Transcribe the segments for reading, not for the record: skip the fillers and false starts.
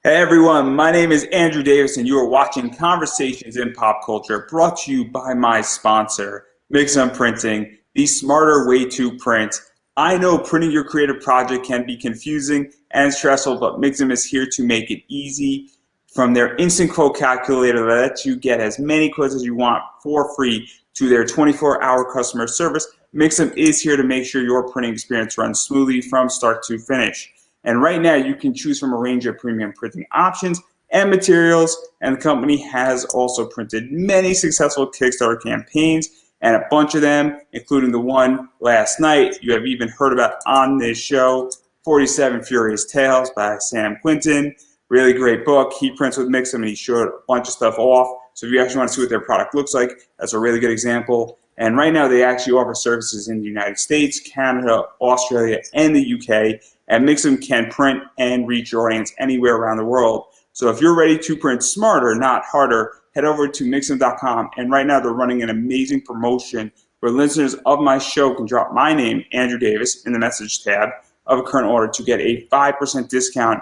Hey everyone, my name is Andrew Davis and you are watching Conversations in Pop Culture, brought to you by my sponsor, Mixum Printing, the smarter way to print. I know printing your creative project can be confusing and stressful, but Mixum is here to make it easy. From their instant quote calculator that lets you get as many quotes as you want for free to their 24-hour customer service, Mixum is here to make sure your printing experience runs smoothly from start to finish. And right now, you can choose from a range of premium printing options and materials, and the company has also printed many successful Kickstarter campaigns, and a bunch of them, including the one last night you have even heard about on this show, 47 Furious Tales by Sam Quinton. Really great book. He prints with Mixum, and he showed a bunch of stuff off. So if you actually want to see what their product looks like, that's a really good example. And right now, they actually offer services in the United States, Canada, Australia, and the UK. And Mixum can print and reach your audience anywhere around the world. So if you're ready to print smarter, not harder, head over to Mixum.com. And right now, they're running an amazing promotion where listeners of my show can drop my name, Andrew Davis, in the message tab of a current order to get a 5% discount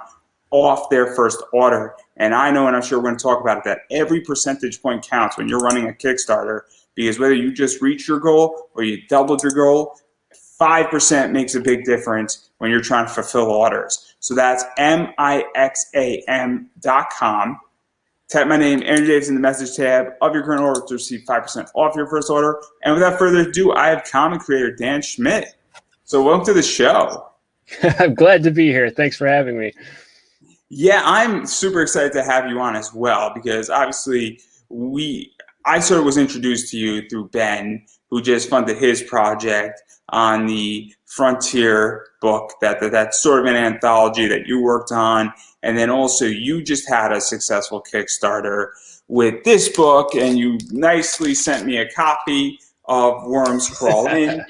off their first order. And I know, and I'm sure we're going to talk about it, that every percentage point counts when you're running a Kickstarter, because whether you just reach your goal or you doubled your goal, 5% makes a big difference when you're trying to fulfill orders. So that's Mixam.com. Type my name, Andrew Davis, in the message tab of your current order to receive 5% off your first order. And without further ado, I have comic creator Dan Schmidt. So welcome to the show. I'm glad to be here. Thanks for having me. Yeah, I'm super excited to have you on as well, because obviously I sort of was introduced to you through Ben, who just funded his project on the Frontier book, that's sort of an anthology that you worked on. And then also you just had a successful Kickstarter with this book, and you nicely sent me a copy of Worms Crawl In.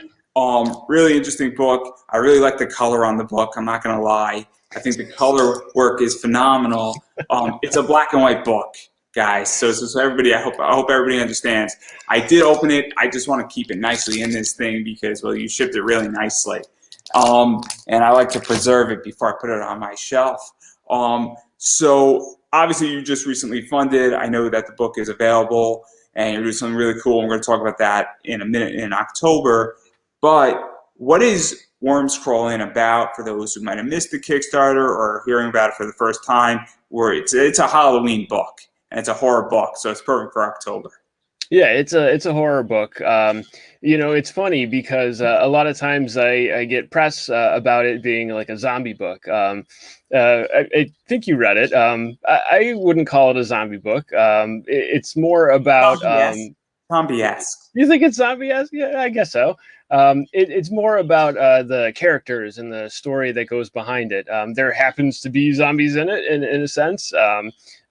Really interesting book. I really like the color on the book, I'm not going to lie. I think the color work is phenomenal. It's a black and white book, guys. So everybody, I hope everybody understands. I did open it. I just want to keep it nicely in this thing because, well, you shipped it really nicely. And I like to preserve it before I put it on my shelf. So obviously you just recently funded. I know that the book is available and you're doing something really cool. And we're going to talk about that in a minute in October. But what is Worms Crawl In about for those who might have missed the Kickstarter or hearing about it for the first time? Where it's a Halloween book and it's a horror book, so it's perfect for October. Yeah, it's a horror book. You know, it's funny because a lot of times I get press about it being like a zombie book. I think you read it. I wouldn't call it a zombie book. It's more about zombie-esque. You think it's zombie-esque? Yeah, I guess so. It's more about the characters and the story that goes behind it. There happens to be zombies in it, in a sense,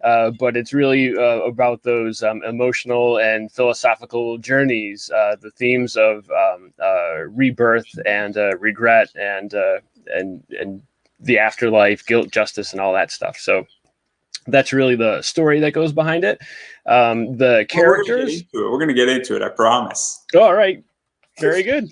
but it's really about those emotional and philosophical journeys, the themes of rebirth and regret and the afterlife, guilt, justice, and all that stuff. So that's really the story that goes behind it. The characters. We're going to get into it, I promise. All right. Very good.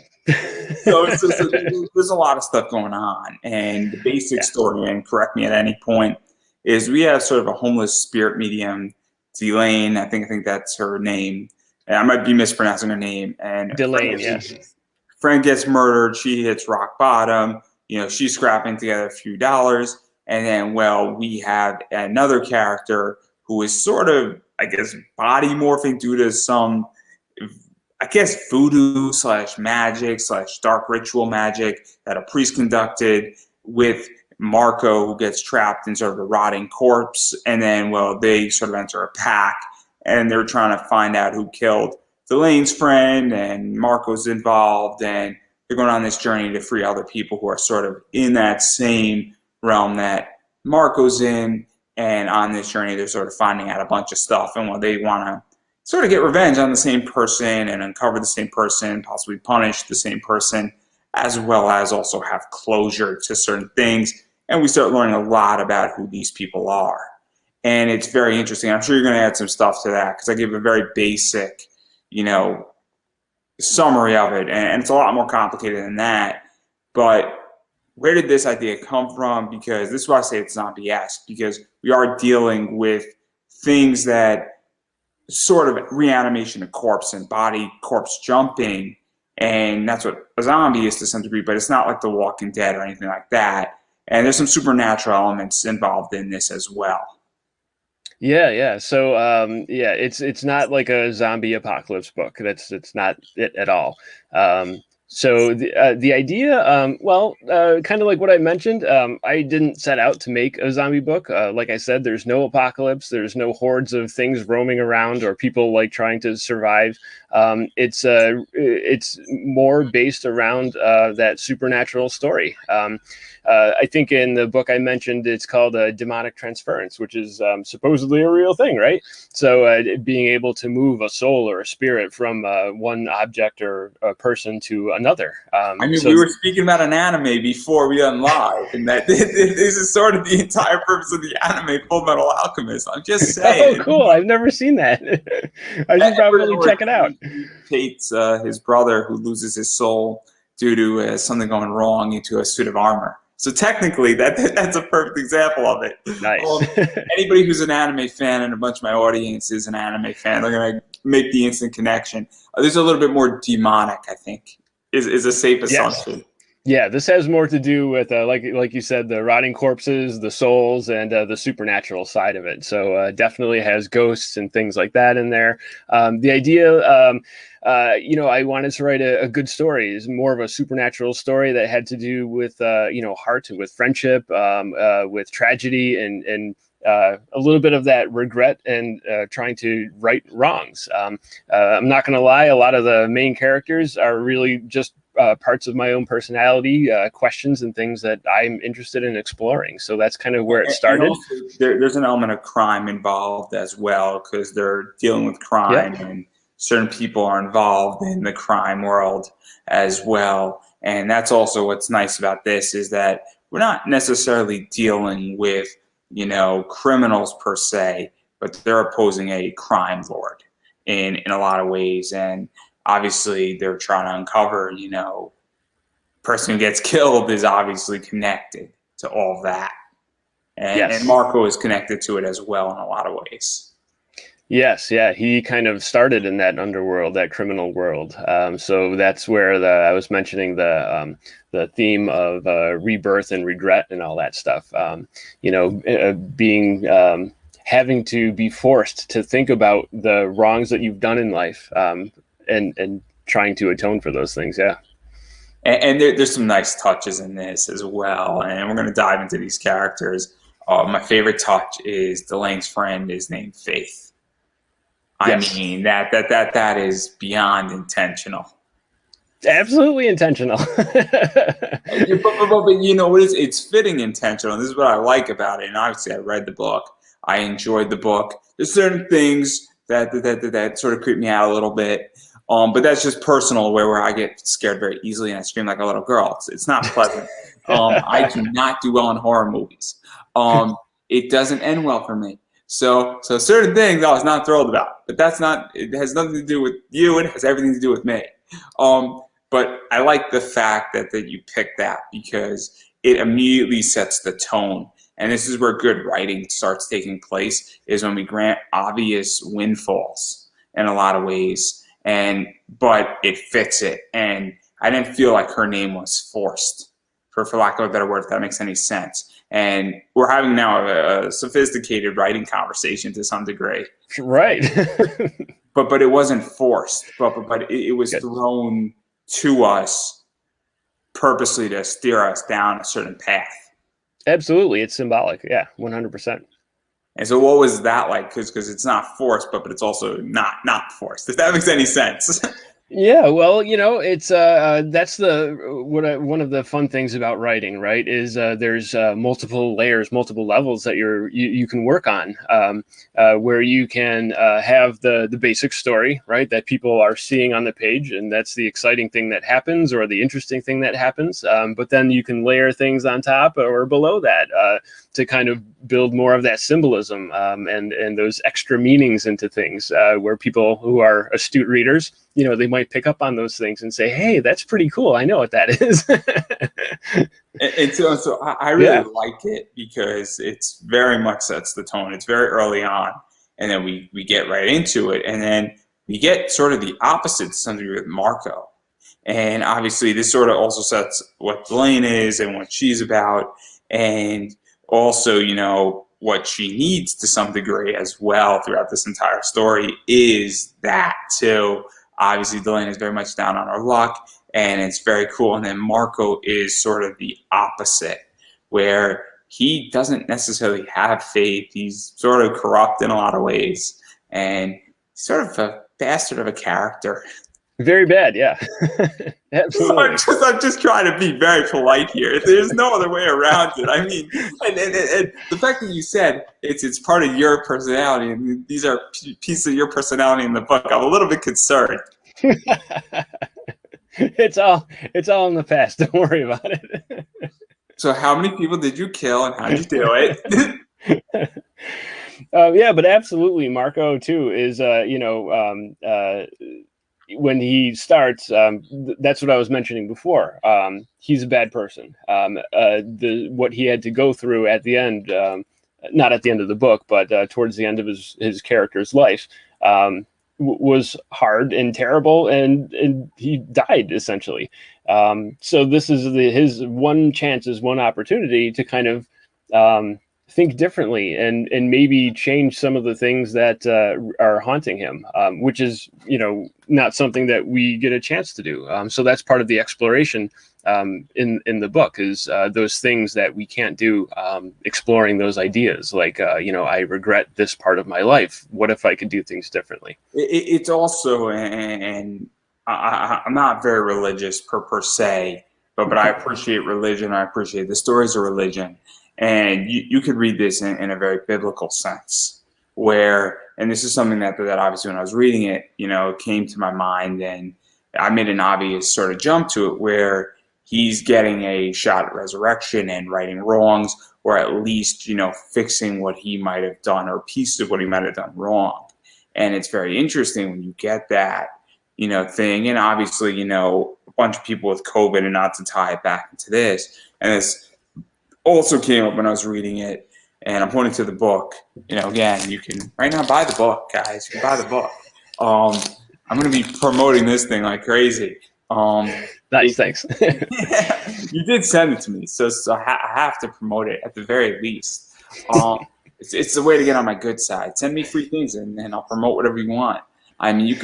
So there's a lot of stuff going on, and the basic story, and correct me at any point, is we have sort of a homeless spirit medium, Delane. I think that's her name, and I might be mispronouncing her name. And Delane, yes. Friend gets murdered. She hits rock bottom. You know, she's scrapping together a few dollars, and then, well, we have another character who is sort of, I guess, body morphing due to some, I guess, voodoo / magic / dark ritual magic that a priest conducted with Marco, who gets trapped in sort of a rotting corpse. And then, well, they sort of enter a pack and they're trying to find out who killed Delane's friend, and Marco's involved, and they're going on this journey to free other people who are sort of in that same realm that Marco's in. And on this journey, they're sort of finding out a bunch of stuff, and well, they want to sort of get revenge on the same person and uncover the same person, possibly punish the same person, as well as also have closure to certain things. And we start learning a lot about who these people are. And it's very interesting. I'm sure you're going to add some stuff to that because I gave a very basic, summary of it. And it's a lot more complicated than that. But where did this idea come from? Because this is why I say it's zombie-esque, because we are dealing with things that sort of reanimation of corpse and body corpse jumping, and that's what a zombie is to some degree, but it's not like The Walking Dead or anything like that. And there's some supernatural elements involved in this as well. Yeah, yeah. So, yeah, it's not like a zombie apocalypse book. It's not it at all. So the idea, kind of like what I mentioned, I didn't set out to make a zombie book. Like I said, there's no apocalypse, there's no hordes of things roaming around or people like trying to survive. It's more based around that supernatural story. I think in the book I mentioned, it's called demonic transference, which is supposedly a real thing, right? So being able to move a soul or a spirit from one object or a person to another. We were speaking about an anime before we went live, and that this is sort of the entire purpose of the anime Full Metal Alchemist. I'm just saying. Oh, cool! I've never seen that. I should probably check it out. Tate's his brother, who loses his soul due to something going wrong, into a suit of armor. So technically, that's a perfect example of it. Nice. Anybody who's an anime fan, and a bunch of my audience is an anime fan, they're going to make the instant connection. There's a little bit more demonic, I think, is a safe assumption. Yes. Yeah, this has more to do with, like you said, the rotting corpses, the souls, and the supernatural side of it. So definitely has ghosts and things like that in there. The idea, I wanted to write a good story. It's more of a supernatural story that had to do with, heart, with friendship, with tragedy, and a little bit of that regret and trying to right wrongs. I'm not going to lie, a lot of the main characters are really just parts of my own personality, questions and things that I'm interested in exploring. So that's kind of where it started. And also, there's an element of crime involved as well, because they're dealing with crime, and certain people are involved in the crime world as well. And that's also what's nice about this, is that we're not necessarily dealing with, criminals per se, but they're opposing a crime lord in a lot of ways. And obviously they're trying to uncover, person who gets killed is obviously connected to all of that. And Marco is connected to it as well in a lot of ways. Yes, yeah, he kind of started in that underworld, that criminal world. So that's where I was mentioning the theme of rebirth and regret and all that stuff. Having to be forced to think about the wrongs that you've done in life, and trying to atone for those things. Yeah. And there's some nice touches in this as well. And we're going to dive into these characters. My favorite touch is Delane's friend is named Faith. I mean, that is beyond intentional. Absolutely intentional. but it's fitting intentional. And this is what I like about it. And obviously I read the book. I enjoyed the book. There's certain things that sort of creep me out a little bit. But that's just personal, where I get scared very easily and I scream like a little girl. It's not pleasant. I do not do well in horror movies. It doesn't end well for me. So certain things I was not thrilled about, but it has nothing to do with you. It has everything to do with me. But I like the fact that you picked that, because it immediately sets the tone. And this is where good writing starts taking place, is when we grant obvious windfalls in a lot of ways. But it fits it. And I didn't feel like her name was forced, for lack of a better word, if that makes any sense. And we're having now a sophisticated writing conversation to some degree. Right. but it wasn't forced. But it was thrown to us purposely to steer us down a certain path. Absolutely. It's symbolic. Yeah, 100%. And so what was that like? Because it's not forced, but it's also not forced, if that makes any sense. Yeah, well, it's that's one of the fun things about writing, right? Is there's multiple layers, multiple levels that you can work on, where you can have the basic story, right, that people are seeing on the page, and that's the exciting thing that happens, or the interesting thing that happens. But then you can layer things on top or below that to kind of build more of that symbolism and those extra meanings into things, where people who are astute readers, they might pick up on those things and say, hey, that's pretty cool. I know what that is. And so I really like it because it's very much sets the tone. It's very early on, and then we get right into it, and then we get sort of the opposite to some degree with Marco. And obviously this sort of also sets what Delane is and what she's about, and also, what she needs to some degree as well throughout this entire story is that too. Obviously Delane is very much down on her luck, and it's very cool. And then Marco is sort of the opposite, where he doesn't necessarily have faith. He's sort of corrupt in a lot of ways, and sort of a bastard of a character. Very bad, yeah. Absolutely. I'm just trying to be very polite here. There's no other way around it. I mean, and the fact that you said it's part of your personality, and these are pieces of your personality in the book, I'm a little bit concerned. It's all in the past. Don't worry about it. So how many people did you kill, and how did you do it? Yeah, but absolutely, Marco too is when he starts, that's what I was mentioning before. He's a bad person. What he had to go through at the end, not at the end of the book, but towards the end of his character's life, was hard and terrible, and he died essentially. So this is his one chance, his one opportunity to kind of think differently and maybe change some of the things that are haunting him, which is not something that we get a chance to do. So that's part of the exploration in the book, is those things that we can't do, exploring those ideas like I regret this part of my life. What if I could do things differently? It's also, and I'm not very religious per se, but I appreciate religion. I appreciate the stories of religion. And you could read this in a very biblical sense, where, and this is something that obviously when I was reading it, came to my mind, and I made an obvious sort of jump to it, where he's getting a shot at resurrection and righting wrongs, or at least, fixing what he might have done, or pieces of what he might have done wrong. And it's very interesting when you get that, thing. And obviously, a bunch of people with COVID, and not to tie it back into this, and this also came up when I was reading it, and I'm pointing to the book. Again, you can right now buy the book, guys. You can buy the book. I'm going to be promoting this thing like crazy. Nice, thanks. You did send it to me, so I have to promote it at the very least. It's the way to get on my good side. Send me free things, and then I'll promote whatever you want. I mean,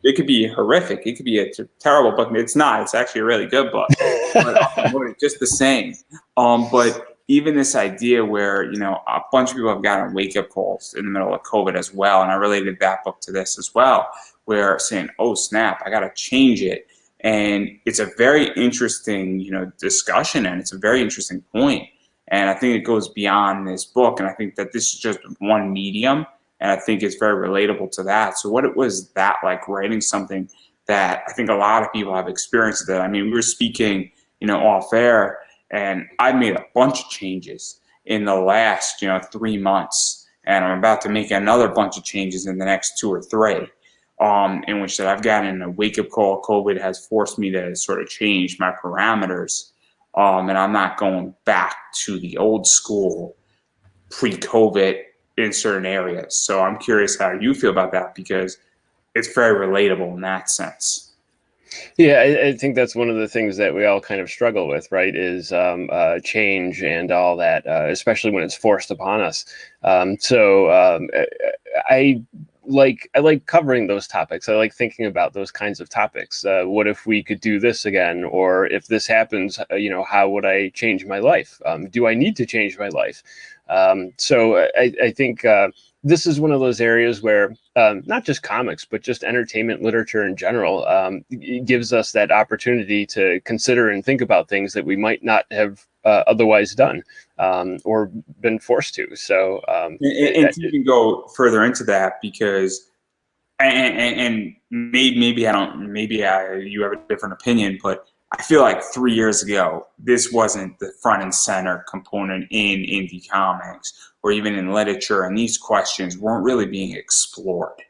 it could be horrific. It could be a terrible book. It's not. It's actually a really good book. But I'll promote it just the same. But even this idea where, a bunch of people have gotten wake-up calls in the middle of COVID as well, and I related that book to this as well, where saying, oh, snap, I got to change it. And it's a very interesting, discussion, and it's a very interesting point. And I think it goes beyond this book, and I think that this is just one medium, and I think it's very relatable to that. So what was that like, writing something that I think a lot of people have experienced that? I mean, we were speaking, off air, and I made a bunch of changes in the last, 3 months, and I'm about to make another bunch of changes in the next 2 or 3, in which that I've gotten a wake-up call. COVID has forced me to sort of change my parameters, and I'm not going back to the old school pre-COVID in certain areas. So I'm curious how you feel about that, because it's very relatable in that sense. Yeah, I think that's one of the things that we all kind of struggle with, right? Is change and all that, especially when it's forced upon us. I like covering those topics. I like thinking about those kinds of topics. What if we could do this again? Or if this happens, how would I change my life? Do I need to change my life? So I think this is one of those areas where not just comics, but just entertainment literature in general, gives us that opportunity to consider and think about things that we might not have otherwise done, or been forced to. So, and you can go further into that, because, and maybe you have a different opinion, but I feel like 3 years ago, this wasn't the front and center component in indie comics or even in literature, and these questions weren't really being explored.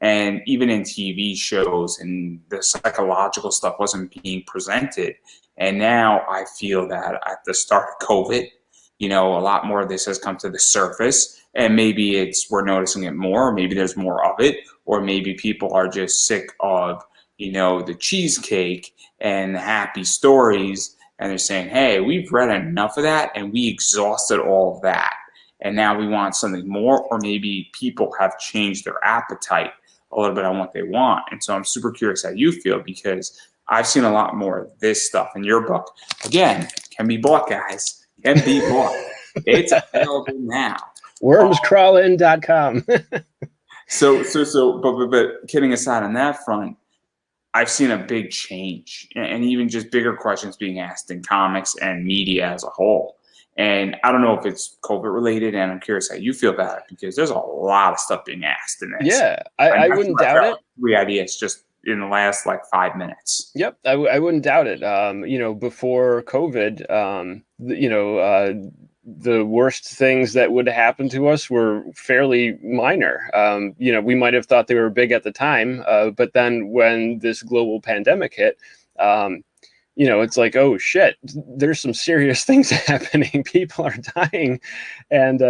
And even in TV shows, and the psychological stuff wasn't being presented. And now I feel that at the start of COVID, a lot more of this has come to the surface, and maybe we're noticing it more, or maybe there's more of it, or maybe people are just sick of, the cheesecake and the happy stories, and they're saying, hey, we've read enough of that, and we exhausted all of that, and now we want something more, or maybe people have changed their appetite a little bit on what they want. And so I'm super curious how you feel, because I've seen a lot more of this stuff in your book. Again, can be bought, guys. Can be bought. It's available now. Wormscrawlin.com. But kidding aside on that front, I've seen a big change, and even just bigger questions being asked in comics and media as a whole. And I don't know if it's COVID related, and I'm curious how you feel about it, because there's a lot of stuff being asked in this. Yeah, I wouldn't doubt it. 3 ideas just in the last 5 minutes. Yep, I wouldn't doubt it. Before COVID, the worst things that would happen to us were fairly minor. We might have thought they were big at the time, but then when this global pandemic hit, it's like, oh shit, there's some serious things happening. People are dying, and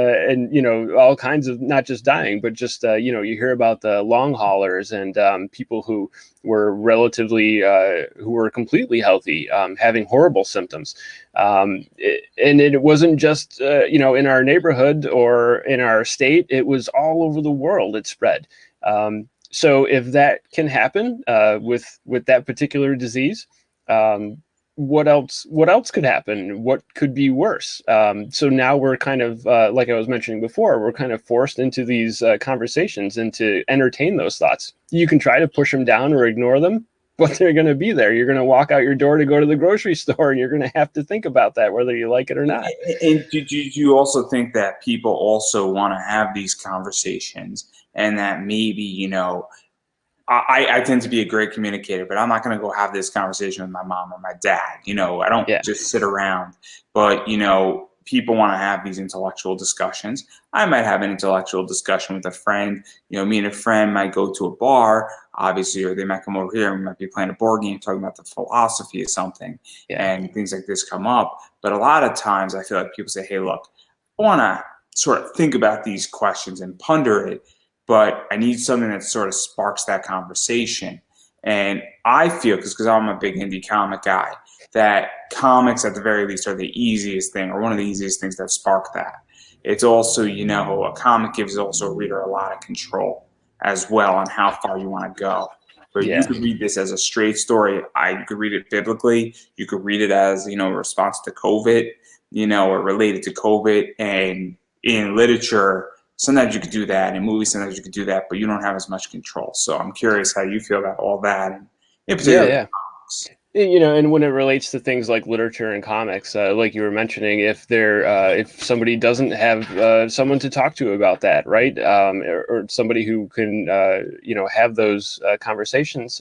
all kinds of, not just dying, but just you hear about the long haulers and people who were who were completely healthy, having horrible symptoms. And it wasn't just in our neighborhood or in our state. It was all over the world. It spread. So if that can happen with that particular disease, what else could happen? What could be worse? So now we're kind of, like I was mentioning before, we're kind of forced into these conversations and to entertain those thoughts. You can try to push them down or ignore them, but they're going to be there. You're going to walk out your door to go to the grocery store, and you're going to have to think about that, whether you like it or not. And do you also think that people also want to have these conversations, and that maybe, I tend to be a great communicator, but I'm not going to go have this conversation with my mom or my dad. I don't just sit around, but, people want to have these intellectual discussions. I might have an intellectual discussion with a friend. Me and a friend might go to a bar, obviously, or they might come over here and we might be playing a board game, talking about the philosophy of something, and things like this come up. But a lot of times I feel like people say, hey, look, I want to sort of think about these questions and ponder it, but I need something that sort of sparks that conversation. And I feel, because I'm a big indie comic guy, that comics at the very least are the easiest thing, or one of the easiest things that spark that. It's also, a comic gives also a reader a lot of control as well on how far you want to go. But you could read this as a straight story. You could read it biblically. You could read it as, a response to COVID, or related to COVID. And in literature, sometimes you could do that. In movies, sometimes you could do that, but you don't have as much control. So I'm curious how you feel about all that. And in particular, comics. And when it relates to things like literature and comics, like you were mentioning, if somebody doesn't have someone to talk to about that, right, or somebody who can, have those conversations,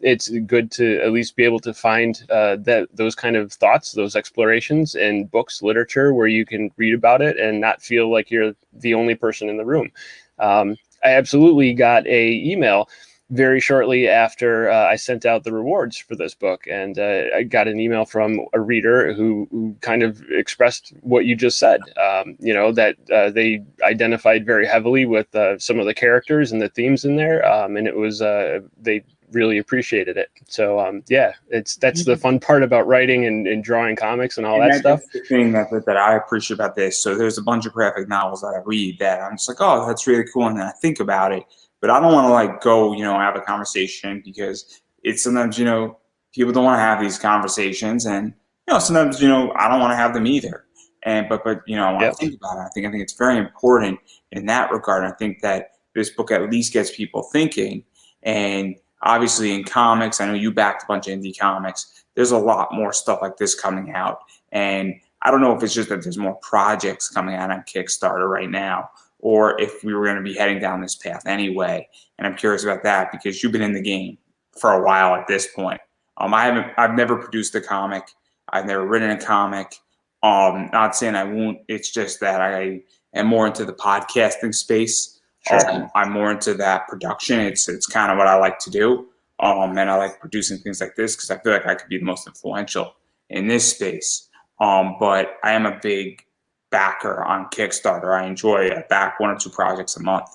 it's good to at least be able to find those kind of thoughts, those explorations in books, literature, where you can read about it and not feel like you're the only person in the room. I absolutely got a email very shortly after I sent out the rewards for this book, and I got an email from a reader who kind of expressed what you just said. That they identified very heavily with some of the characters and the themes in there, and it was they really appreciated it. So that's the fun part about writing and drawing comics and all that stuff. That's the thing that I appreciate about this. So there's a bunch of graphic novels that I read that I'm just like, oh, that's really cool, and then I think about it. But I don't want to go, have a conversation, because it's sometimes, people don't want to have these conversations, and, sometimes, I don't want to have them either. And, but I want to think about it. I think it's very important in that regard. I think that this book at least gets people thinking. And obviously in comics, I know you backed a bunch of indie comics. There's a lot more stuff like this coming out. And I don't know if it's just that there's more projects coming out on Kickstarter right now, or if we were going to be heading down this path anyway. And I'm curious about that, because you've been in the game for a while at this point. I've never produced a comic. I've never written a comic. Not saying I won't. It's just that I am more into the podcasting space. Sure. I'm more into that production. It's kind of what I like to do. And I like producing things like this because I feel like I could be the most influential in this space. But I am a big backer on Kickstarter. I back 1 or 2 projects a month.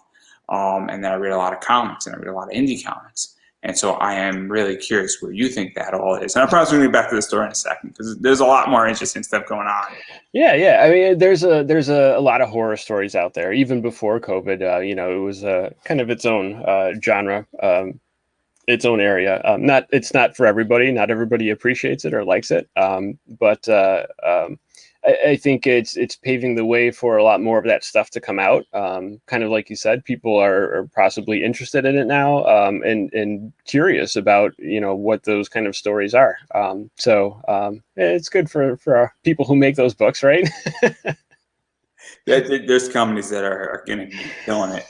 And then I read a lot of comics and I read a lot of indie comics. And so I am really curious where you think that all is. And I'm probably going to get back to the story in a second because there's a lot more interesting stuff going on. Yeah. I mean, there's a lot of horror stories out there. Even before COVID, it was kind of its own genre, its own area. It's not for everybody. Not everybody appreciates it or likes it. But I think it's paving the way for a lot more of that stuff to come out. Kind of like you said, people are possibly interested in it now, and curious about what those kind of stories are. So it's good for people who make those books, right? There's companies that are going to be killing it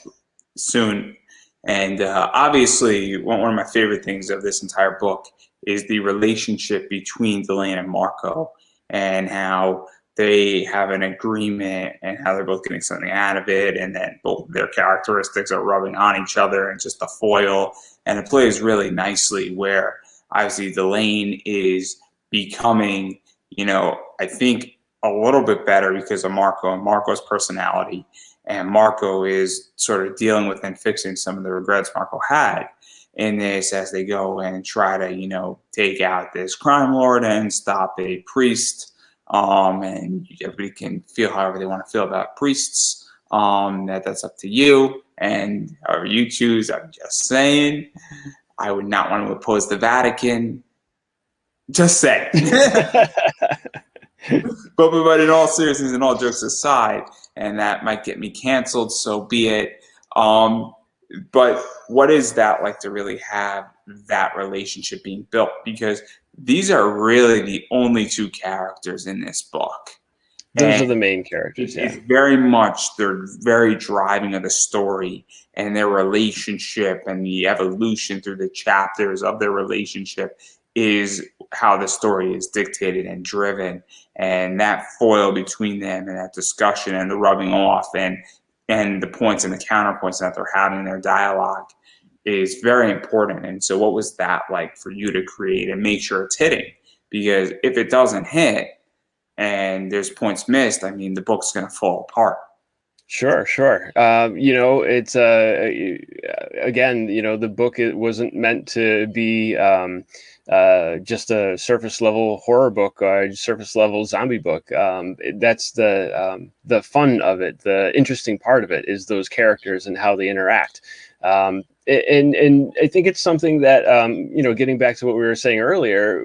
soon. And obviously, one of my favorite things of this entire book is the relationship between Delane and Marco and how they have an agreement and how they're both getting something out of it, and then both their characteristics are rubbing on each other and just the foil. And it plays really nicely where obviously Delane is becoming, I think a little bit better because of Marco and Marco's personality. And Marco is sort of dealing with and fixing some of the regrets Marco had in this as they go and try to, take out this crime lord and stop a priest. And everybody can feel however they want to feel about priests. That's up to you and however you choose. I'm just saying, I would not want to oppose the Vatican. Just saying. But in all seriousness and all jokes aside, and that might get me canceled, so be it. But what is that like to really have that relationship being built? Because these are really the only 2 characters in this book. Those are the main characters. It's very much, they're very driving of the story and their relationship and the evolution through the chapters of their relationship is how the story is dictated and driven. And that foil between them and that discussion and the rubbing off and the points and the counterpoints that they're having in their dialogue is very important. And so what was that like for you to create and make sure it's hitting? Because if it doesn't hit and there's points missed, I mean, the book's going to fall apart. Sure. It's again, the book, it wasn't meant to be just a surface level horror book or surface level zombie book. That's the fun of it. The interesting part of it is those characters and how they interact. And I think it's something that getting back to what we were saying earlier,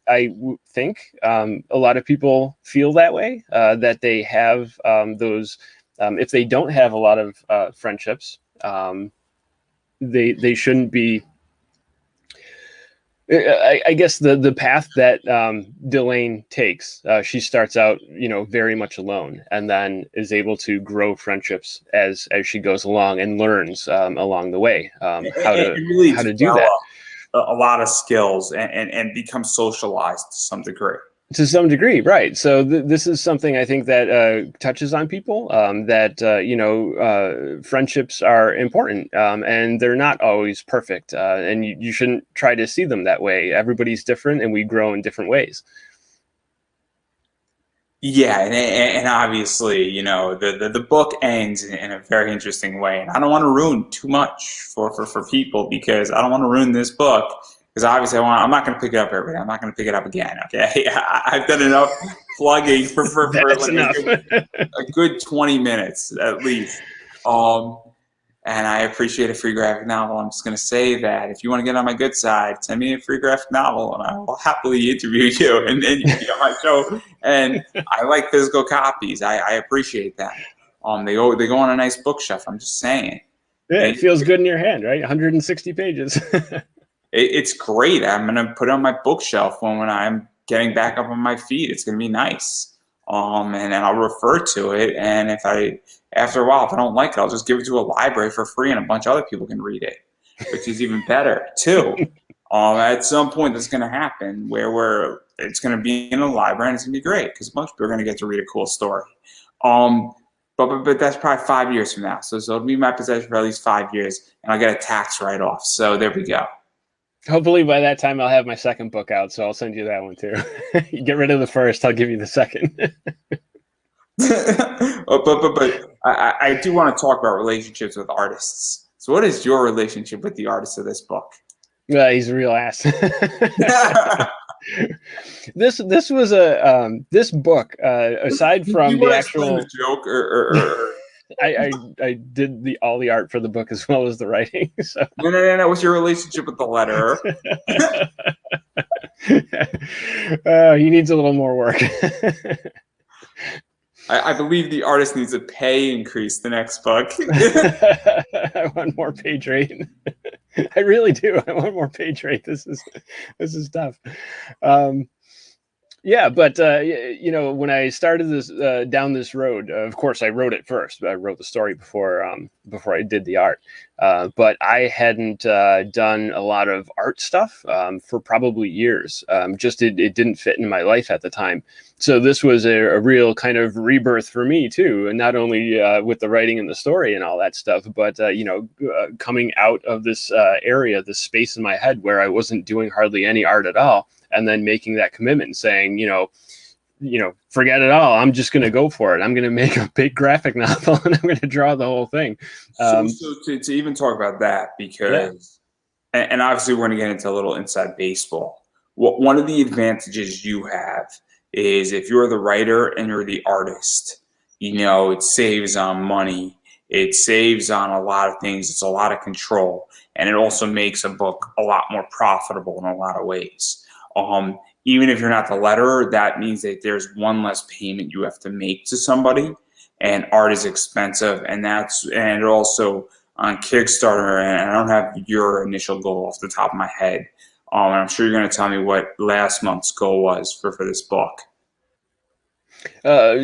I think a lot of people feel that way, that they have those, if they don't have a lot of friendships, they shouldn't be. I guess the path that Delane takes, she starts out, very much alone, and then is able to grow friendships as she goes along and learns along the way how to do that. A lot of skills and become socialized to some degree. To some degree, right. So this is something I think that touches on people, that, friendships are important, and they're not always perfect. And you shouldn't try to see them that way. Everybody's different and we grow in different ways. Yeah, and obviously, the book ends in a very interesting way. And I don't want to ruin too much for people because I don't want to ruin this book. Because obviously, I'm not going to pick it up every day. I'm not going to pick it up again. Okay, I've done enough plugging for like a good 20 minutes at least. And I appreciate a free graphic novel. I'm just going to say that if you want to get on my good side, send me a free graphic novel, and I will happily interview you and you can be on my show. And I like physical copies. I appreciate that. They go on a nice bookshelf. I'm just saying. Yeah, it feels good in your hand, right? 160 pages. It's great. I'm going to put it on my bookshelf when I'm getting back up on my feet. It's going to be nice. And then I'll refer to it. And after a while, if I don't like it, I'll just give it to a library for free and a bunch of other people can read it, which is even better too. At some point that's going to happen where it's going to be in a library and it's going to be great because most people are going to get to read a cool story. But that's probably 5 years from now. So it'll be in my possession for at least 5 years, and I'll get a tax write-off. So there we go. Hopefully by that time I'll have my second book out, so I'll send you that one too. You get rid of the first, I'll give you the second. But I do want to talk about relationships with artists. So what is your relationship with the artist of this book? He's a real ass. This was this book, aside from the actual joke or I did all the art for the book as well as the writing. So. No. What's your relationship with the letterer? He needs a little more work. I believe the artist needs a pay increase the next book. I want more page rate. I really do. I want more page rate. This is tough. Yeah, but you know, when I started this down this road, of course, I wrote it first. I wrote the story before I did the art. But I hadn't done a lot of art stuff for probably years. Just it didn't fit in my life at the time. So this was a real kind of rebirth for me too, and not only with the writing and the story and all that stuff, but you know, coming out of this area, this space in my head where I wasn't doing hardly any art at all. And then making that commitment, saying, you know, forget it all. I'm just going to go for it. I'm going to make a big graphic novel, and I'm going to draw the whole thing. So to even talk about that, because, and obviously we're going to get into a little inside baseball. One of the advantages you have is if you're the writer and you're the artist, you know, it saves on money. It saves on a lot of things. It's a lot of control, and it also makes a book a lot more profitable in a lot of ways. Even if you're not the letterer, that means that there's one less payment you have to make to somebody, and art is expensive, and also on Kickstarter, and I don't have your initial goal off the top of my head. And I'm sure you're going to tell me what last month's goal was for this book. I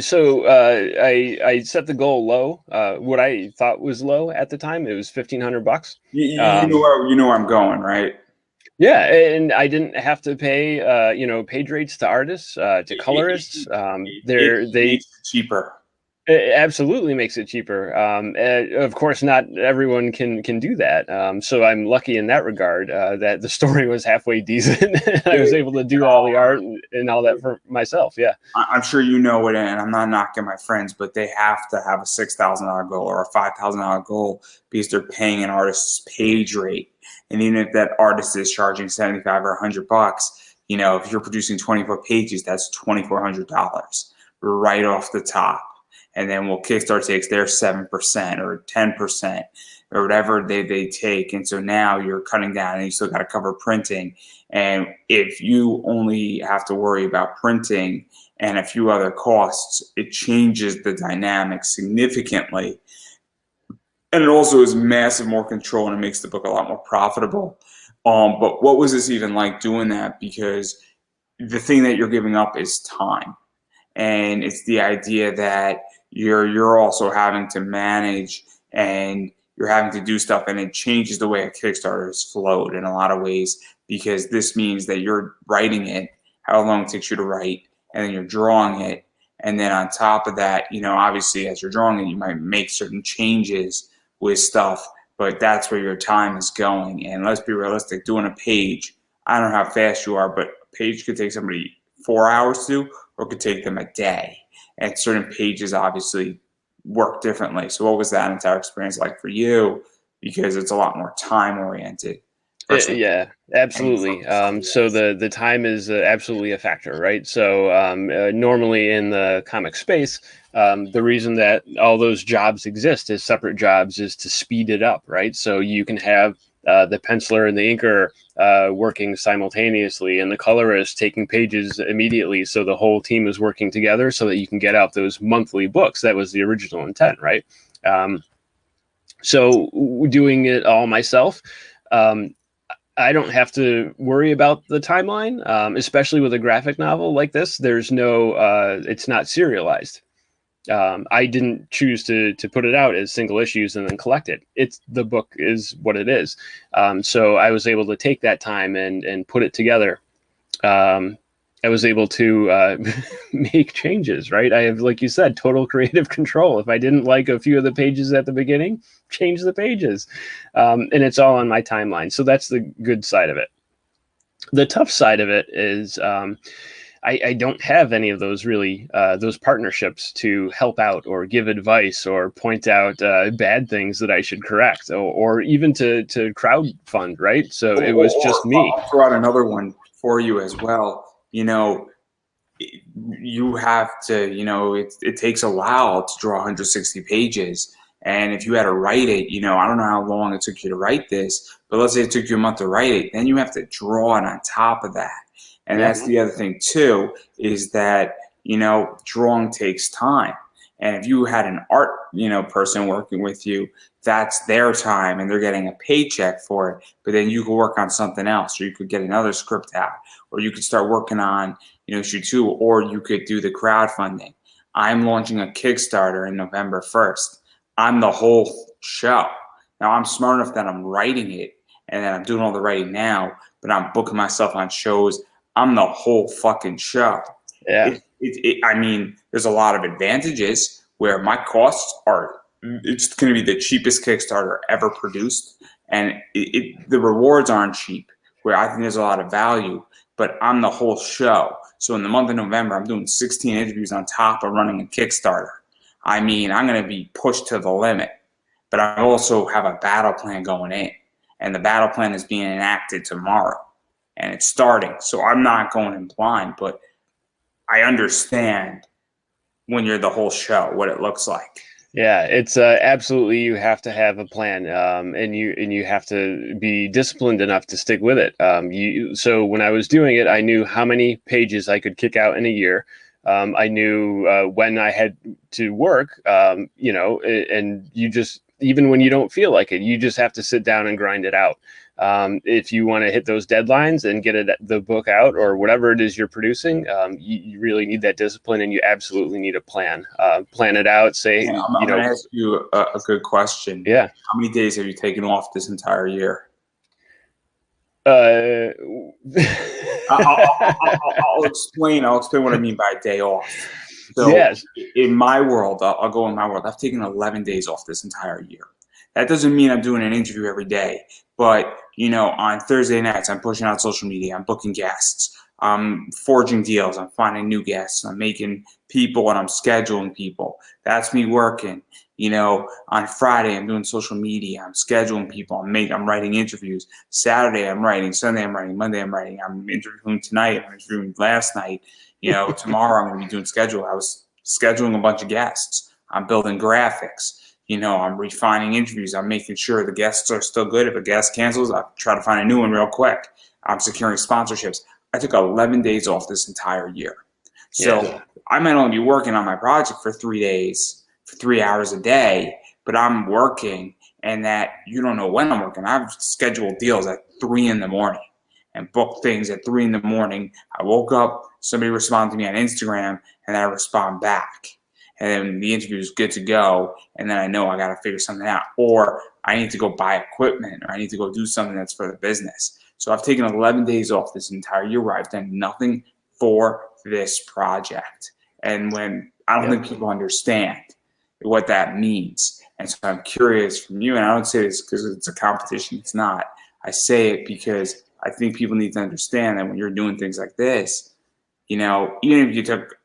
set the goal low. What I thought was low at the time, it was $1,500. You know where I'm going, right? Yeah, and I didn't have to pay, you know, page rates to artists, to colorists. It's cheaper. It absolutely makes it cheaper. Of course, not everyone can do that. So I'm lucky in that regard that the story was halfway decent. I was able to do all the art and all that for myself. Yeah, I'm sure you know it, and I'm not knocking my friends, but they have to have a $6,000 goal or a $5,000 goal because they're paying an artist's page rate. And even if that artist is charging $75 or $100, you know, if you're producing 24 pages, that's $2,400 right off the top. And then Kickstarter takes their 7% or 10% or whatever they take. And so now you're cutting down, and you still got to cover printing. And if you only have to worry about printing and a few other costs, it changes the dynamic significantly. And it also is massive more control, and it makes the book a lot more profitable. But what was this even like doing that? Because the thing that you're giving up is time. And it's the idea that you're also having to manage, and you're having to do stuff, and it changes the way a Kickstarter is flowed in a lot of ways, because this means that you're writing it, how long it takes you to write, and then you're drawing it. And then on top of that, you know, obviously as you're drawing it, you might make certain changes with stuff, but that's where your time is going. And let's be realistic, doing a page, I don't know how fast you are, but a page could take somebody 4 hours to do, or it could take them a day. And certain pages obviously work differently. So what was that entire experience like for you? Because it's a lot more time oriented. Yeah, absolutely. So the time is absolutely a factor, right? So normally in the comic space, the reason that all those jobs exist as separate jobs is to speed it up, right? So you can have the penciler and the inker working simultaneously, and the colorist taking pages immediately, so the whole team is working together so that you can get out those monthly books. That was the original intent, right? So doing it all myself, I don't have to worry about the timeline, especially with a graphic novel like this. There's no, it's not serialized. I didn't choose to put it out as single issues and then collect it. The book is what it is. So I was able to take that time and put it together I was able to make changes, right? I have, like you said, total creative control. If I didn't like a few of the pages at the beginning, change the pages. And it's all on my timeline. So that's the good side of it. The tough side of it is I don't have any of those really those partnerships to help out or give advice or point out bad things that I should correct, or even to crowdfund, right? So it was just me. I'll throw out another one for you as well. You know, you have to, you know, it takes a while to draw 160 pages. And if you had to write it, you know, I don't know how long it took you to write this, but let's say it took you a month to write it, then you have to draw it on top of that. And that's the other thing too, is that, you know, drawing takes time. And if you had an art, you know, person working with you, that's their time and they're getting a paycheck for it. But then you could work on something else, or you could get another script out, or you could start working on, you know, issue 2, or you could do the crowdfunding. I'm launching a Kickstarter in November 1st. I'm the whole show. Now I'm smart enough that I'm writing it and that I'm doing all the writing now, but I'm booking myself on shows. I'm the whole fucking show. Yeah. I mean, there's a lot of advantages where my costs are, it's going to be the cheapest Kickstarter ever produced. And the rewards aren't cheap, where I think there's a lot of value, but I'm the whole show. So in the month of November, I'm doing 16 interviews on top of running a Kickstarter. I mean, I'm going to be pushed to the limit, but I also have a battle plan going in, and the battle plan is being enacted tomorrow, and it's starting. So I'm not going in blind, but I understand when you're the whole show what it looks like. Yeah, it's absolutely, you have to have a plan, and you have to be disciplined enough to stick with it. So when I was doing it, I knew how many pages I could kick out in a year. I knew when I had to work, you know, and you just, even when you don't feel like it, you just have to sit down and grind it out. If you want to hit those deadlines and get the book out or whatever it is you're producing, you really need that discipline, and you absolutely need a plan. Plan it out. Say, I'm going to ask you a good question. Yeah. How many days have you taken off this entire year? I'll explain what I mean by day off. So yes. in my world, I'll go in my world. I've taken 11 days off this entire year. That doesn't mean I'm doing an interview every day, but you know, on Thursday nights, I'm pushing out social media. I'm booking guests. I'm forging deals. I'm finding new guests. I'm making people, and I'm scheduling people. That's me working. You know, on Friday, I'm doing social media. I'm scheduling people. I'm writing interviews. Saturday, I'm writing. Sunday, I'm writing. Monday, I'm writing. I'm interviewing tonight. I'm interviewing last night. You know, tomorrow I'm going to be doing schedule. I was scheduling a bunch of guests. I'm building graphics. You know, I'm refining interviews. I'm making sure the guests are still good. If a guest cancels, I try to find a new one real quick. I'm securing sponsorships. I took 11 days off this entire year. So I might only be working on my project for 3 days, for 3 hours a day, but I'm working, and that you don't know when I'm working. I've scheduled deals at 3 in the morning and booked things at 3 in the morning. I woke up, somebody responded to me on Instagram, and I respond back. And then the interview is good to go, and then I know I got to figure something out, or I need to go buy equipment, or I need to go do something that's for the business. So I've taken 11 days off this entire year where I've done nothing for this project. And when I don't think people understand what that means. And so I'm curious from you, and I don't say this because it's a competition, it's not. I say it because I think people need to understand that when you're doing things like this, you know, even if you took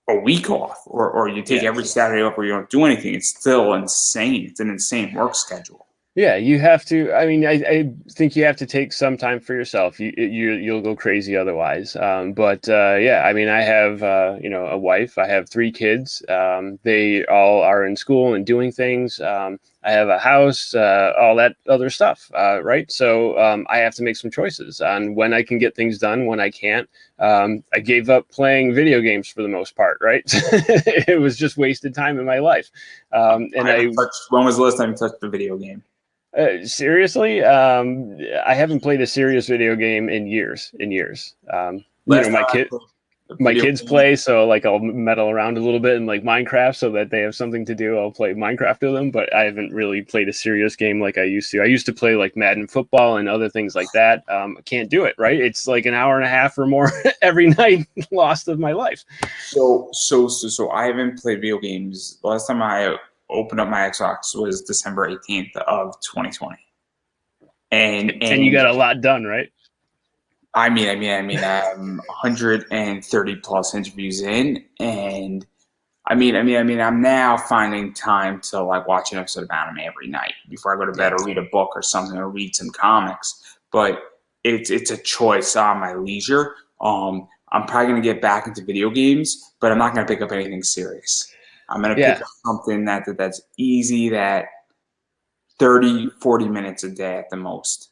a week off, or you take every Saturday off where you don't do anything, it's still insane. It's an insane work schedule. Yeah, you have to. I mean, I think you have to take some time for yourself. You'll go crazy otherwise. Yeah, I mean, I have you know, a wife. I have 3 kids. They all are in school and doing things. I have a house, all that other stuff, right? So I have to make some choices on when I can get things done, when I can't. I gave up playing video games for the most part, right? It was just wasted time in my life. And when was the last time you touched a video game? Seriously, I haven't played a serious video game in years. You know, my kid. My video kids game. play, so like I'll meddle around a little bit in like Minecraft so that they have something to do. I'll play Minecraft with them, but I haven't really played a serious game like I used to. I used to play like Madden football and other things like that. I can't do it, right? It's like an hour and a half or more every night lost of my life. So I haven't played video games. The last time I opened up my Xbox was December 18th of 2020. And you got a lot done, right? I mean, I'm 130 plus interviews in, and I'm now finding time to like watch an episode of anime every night before I go to bed, or read a book or something, or read some comics. But it's a choice on my leisure. I'm probably gonna get back into video games, but I'm not gonna pick up anything serious. I'm gonna pick up something that's easy, that 30, 40 minutes a day at the most.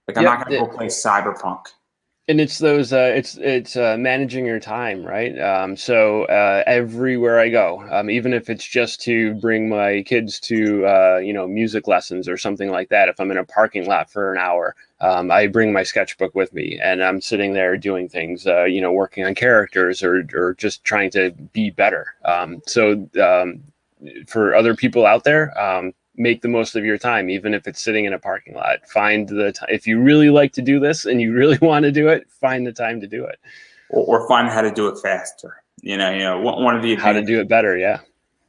Like I'm not gonna go play Cyberpunk. And it's those it's managing your time, right? So everywhere I go, even if it's just to bring my kids to music lessons or something like that, if I'm in a parking lot for an hour, I bring my sketchbook with me, and I'm sitting there doing things, working on characters or just trying to be better. For other people out there, make the most of your time, even if it's sitting in a parking lot. Find the time. If you really like to do this and you really want to do it, find the time to do it. Or find how to do it faster. One of the how to do it better. Yeah.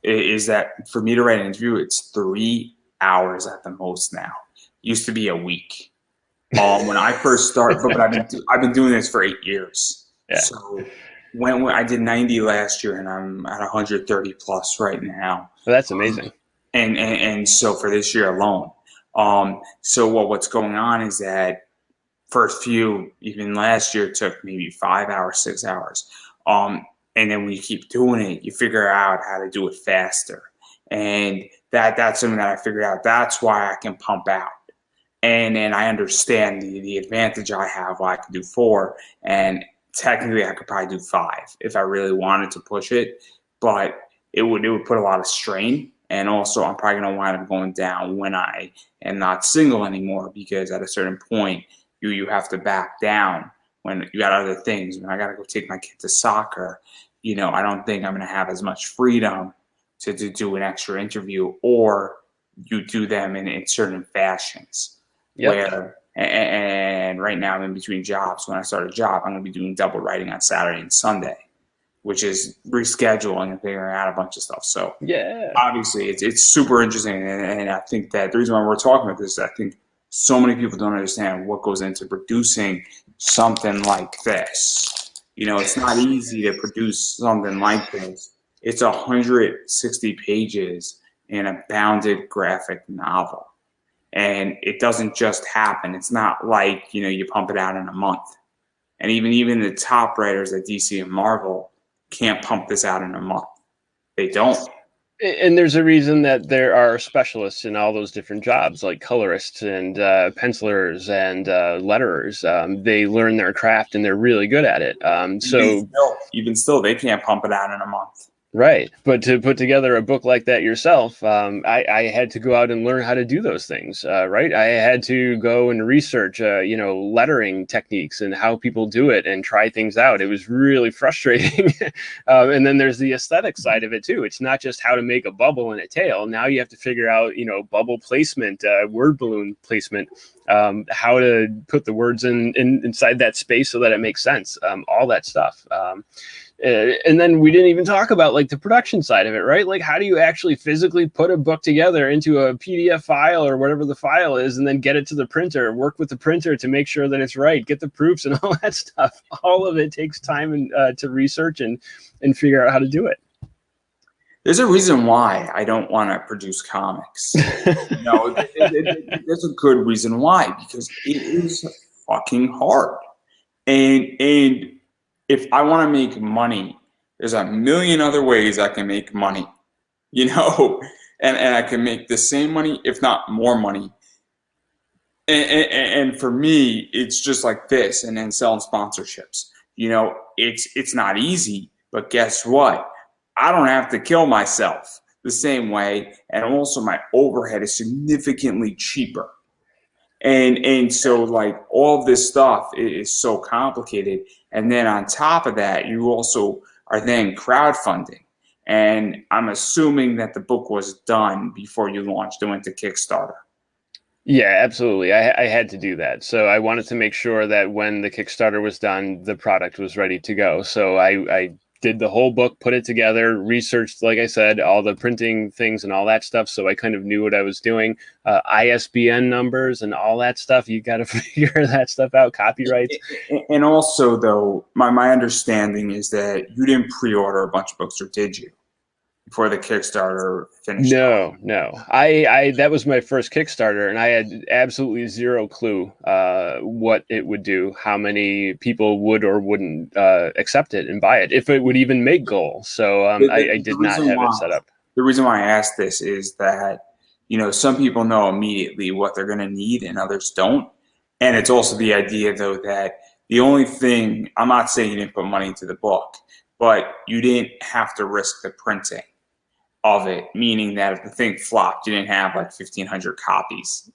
Is that for me to write an interview, it's 3 hours at the most now. Used to be a week. When I first started, but I've been doing this for 8 years. Yeah. So when I did 90 last year, and I'm at 130 plus right now. Well, that's amazing. And so for this year alone, so what's going on is that first few, even last year, took maybe 5 hours, 6 hours, and then when you keep doing it, you figure out how to do it faster, and that's something that I figured out. That's why I can pump out, and I understand the advantage I have. Why I can do 4, and technically I could probably do 5 if I really wanted to push it, but it would put a lot of strain. And also, I'm probably going to wind up going down when I am not single anymore, because at a certain point, you have to back down when you got other things. When I got to go take my kid to soccer, I don't think I'm going to have as much freedom to do an extra interview, or you do them in certain fashions. Yep. And right now I'm in between jobs. When I start a job, I'm going to be doing double writing on Saturday and Sunday, which is rescheduling and figuring out a bunch of stuff. So obviously it's super interesting. And I think that the reason why we're talking about this is I think so many people don't understand what goes into producing something like this. It's not easy to produce something like this. It's 160 pages in a bounded graphic novel. And it doesn't just happen. It's not like, you pump it out in a month. And even the top writers at DC and Marvel can't pump this out in a month. They don't. And there's a reason that there are specialists in all those different jobs, like colorists and pencilers and letterers. They learn their craft and they're really good at it. Even still, they can't pump it out in a month. Right. But to put together a book like that yourself, I had to go out and learn how to do those things, right? I had to go and research, lettering techniques and how people do it and try things out. It was really frustrating. And then there's the aesthetic side of it, too. It's not just how to make a bubble and a tail. Now you have to figure out, bubble placement, word balloon placement, how to put the words inside that space so that it makes sense, all that stuff. And then we didn't even talk about like the production side of it, right? Like how do you actually physically put a book together into a PDF file or whatever the file is, and then get it to the printer, work with the printer to make sure that it's right, get the proofs and all that stuff. All of it takes time and to research and figure out how to do it. There's a reason why I don't want to produce comics. There's a good reason why, because it is fucking hard. And if I want to make money, there's a million other ways I can make money, and I can make the same money, if not more money. And for me, it's just like this, and then selling sponsorships. It's not easy, but guess what? I don't have to kill myself the same way, and also my overhead is significantly cheaper. And so like all of this stuff is so complicated. And then on top of that, you also are then crowdfunding. And I'm assuming that the book was done before you launched and went to Kickstarter. Yeah, absolutely. I had to do that. So I wanted to make sure that when the Kickstarter was done, the product was ready to go. So I did the whole book, put it together, researched, like I said, all the printing things and all that stuff. So I kind of knew what I was doing. ISBN numbers and all that stuff. You got to figure that stuff out. Copyrights. And also, though, my understanding is that you didn't pre-order a bunch of books, or did you? Before the Kickstarter finished off. No. I that was my first Kickstarter, and I had absolutely zero clue what it would do, how many people would or wouldn't accept it and buy it, if it would even make Ghoul. So I did not have it set up. The reason why I asked this is that, some people know immediately what they're going to need and others don't. And it's also the idea, though, that the only thing, I'm not saying you didn't put money into the book, but you didn't have to risk the printing of it, meaning that if the thing flopped, you didn't have like 1,500 copies.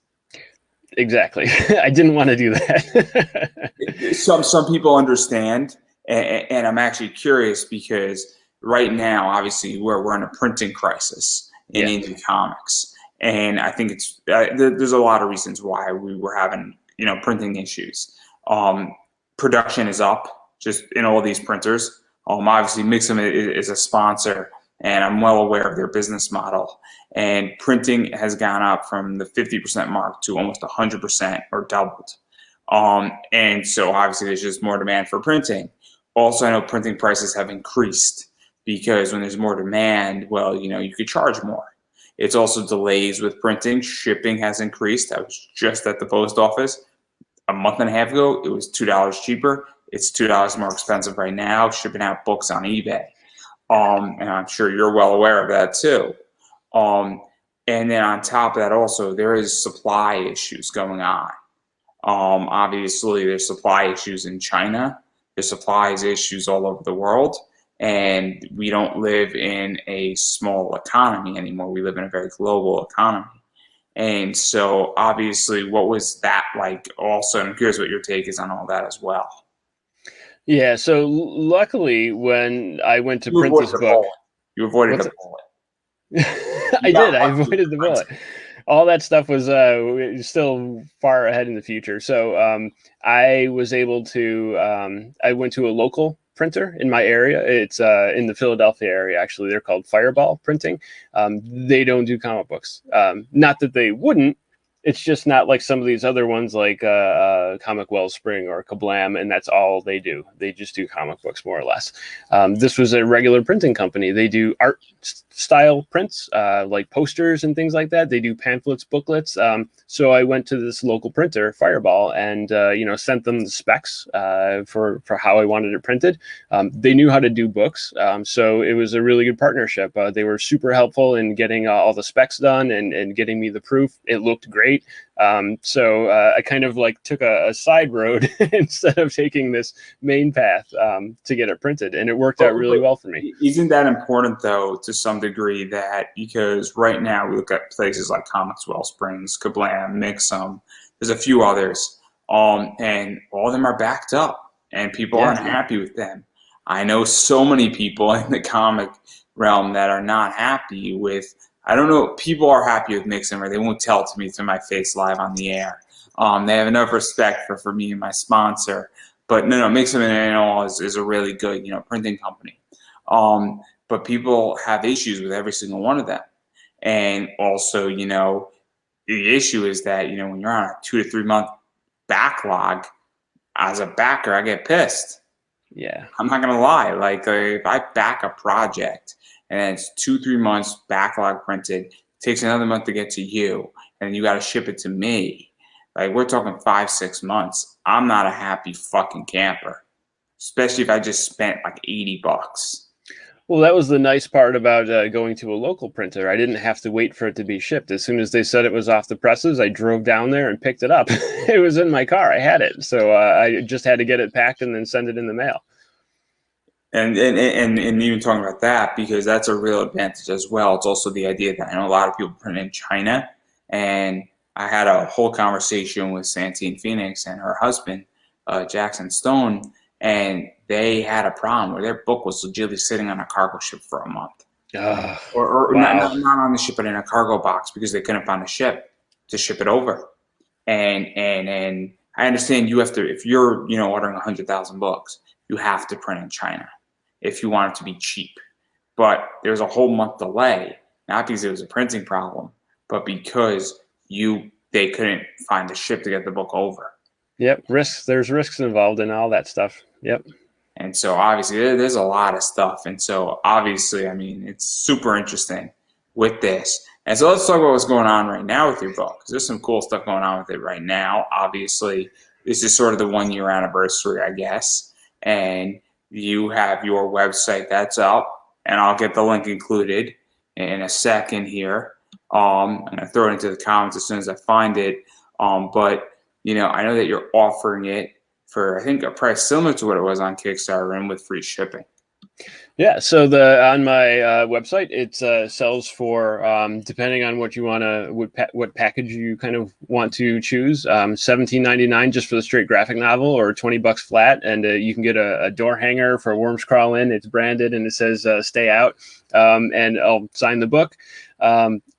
Exactly. I didn't want to do that. Some people understand, and I'm actually curious because right now, obviously, we're in a printing crisis in indie comics, and I think it's there's a lot of reasons why we were having printing issues. Production is up just in all these printers. Obviously, Mixam is a sponsor, and I'm well aware of their business model. And printing has gone up from the 50% mark to almost 100% or doubled. And so obviously there's just more demand for printing. Also, I know printing prices have increased because when there's more demand, well, you could charge more. It's also delays with printing. Shipping has increased. I was just at the post office a month and a half ago. It was $2 cheaper. It's $2 more expensive right now, shipping out books on eBay. And I'm sure you're well aware of that too. And then on top of that also, there is supply issues going on. Obviously, there's supply issues in China. There's supply issues all over the world. And we don't live in a small economy anymore. We live in a very global economy. And so obviously, what was that like also? I'm curious what your take is on all that as well. Yeah, so luckily when I went to print this book, you avoided the bullet. I did. I avoided the bullet. All that stuff was still far ahead in the future. So I was able to. I went to a local printer in my area. It's in the Philadelphia area. Actually, they're called Fireball Printing. They don't do comic books. Not that they wouldn't. It's just not like some of these other ones like Comic Wellspring or Kablam, and that's all they do. They just do comic books, more or less. This was a regular printing company. They do art style prints, like posters and things like that. They do pamphlets, booklets. So I went to this local printer, Fireball, and sent them the specs for how I wanted it printed. They knew how to do books, so it was a really good partnership. They were super helpful in getting all the specs done and getting me the proof. It looked great. So I kind of like took a side road instead of taking this main path to get it printed, and it worked out really well for me. Isn't that important, though, to some degree? That because right now we look at places like Comics Wellsprings, Kablam, Mixam, there's a few others, and all of them are backed up, and people aren't happy with them. I know so many people in the comic realm that are not happy with. I don't know. People are happy with Mixam, or they won't tell it to me to my face live on the air. They have enough respect for me and my sponsor. But no, Mixam in all is a really good, printing company. But people have issues with every single one of them. And also, the issue is that, when you're on a 2 to 3 month backlog, as a backer, I get pissed. Yeah. I'm not going to lie. Like, if I back a project and it's 2-3 months backlog printed, it takes another month to get to you, and you got to ship it to me. Like, we're talking 5-6 months. I'm not a happy fucking camper, especially if I just spent like $80. Well, that was the nice part about going to a local printer. I didn't have to wait for it to be shipped. As soon as they said it was off the presses, I drove down there and picked it up. It was in my car. I had it. So I just had to get it packed and then send it in the mail. And even talking about that, because that's a real advantage as well. It's also the idea that I know a lot of people print in China, and I had a whole conversation with Santine Phoenix and her husband, Jackson Stone, and they had a problem where their book was legitimately sitting on a cargo ship for a month. Or Wow. not on the ship, but in a cargo box because they couldn't find a ship to ship it over. And I understand you have to, if you're, ordering 100,000 books, you have to print in China if you want it to be cheap. But there's a whole month delay, not because it was a printing problem, but because they couldn't find a ship to get the book over. Yep. Risks. There's risks involved in all that stuff. Yep. And so obviously there's a lot of stuff. And so obviously, I mean, it's super interesting with this. And so let's talk about what's going on right now with your book, because there's some cool stuff going on with it right now. Obviously, this is sort of the 1-year anniversary, I guess. And you have your website that's up, and I'll get the link included in a second here. I'm going to throw it into the comments as soon as I find it. But, I know that you're offering it for, I think, a price similar to what it was on Kickstarter and with free shipping. Yeah, so on my website, it sells for depending on what you want to what package you kind of want to choose. $17.99 just for the straight graphic novel, or $20 flat, and you can get a door hanger for Worms Crawl In. It's branded and it says "Stay Out," and I'll sign the book.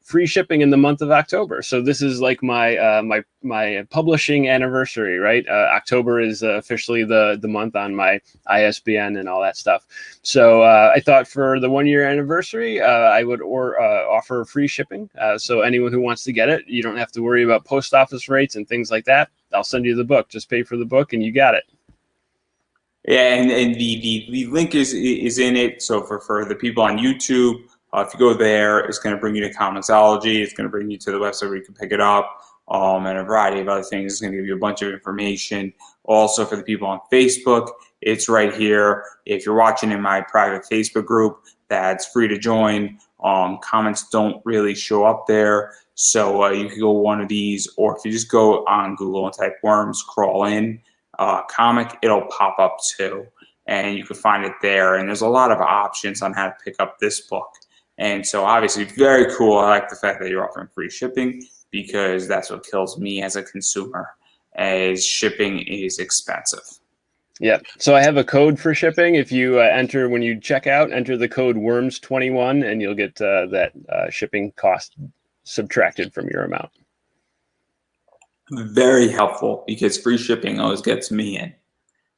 Free shipping in the month of October. So this is like my my publishing anniversary, right? October is officially the month on my ISBN and all that stuff. So I thought for the 1-year anniversary, I would offer free shipping. So anyone who wants to get it, you don't have to worry about post office rates and things like that. I'll send you the book. Just pay for the book and you got it. Yeah, and the link is in it. So for the people on YouTube, if you go there, it's going to bring you to Comixology. It's going to bring you to the website where you can pick it up, and a variety of other things. It's going to give you a bunch of information. Also, for the people on Facebook, it's right here. If you're watching in my private Facebook group, that's free to join. Comments don't really show up there, so you can go one of these, or if you just go on Google and type "Worms Crawl In" comic, it'll pop up too, and you can find it there. And there's a lot of options on how to pick up this book. And so obviously very cool. I like the fact that you're offering free shipping, because that's what kills me as a consumer, as shipping is expensive. Yeah. So I have a code for shipping. If you when you check out, enter the code WORMS21 and you'll get that shipping cost subtracted from your amount. Very helpful, because free shipping always gets me in.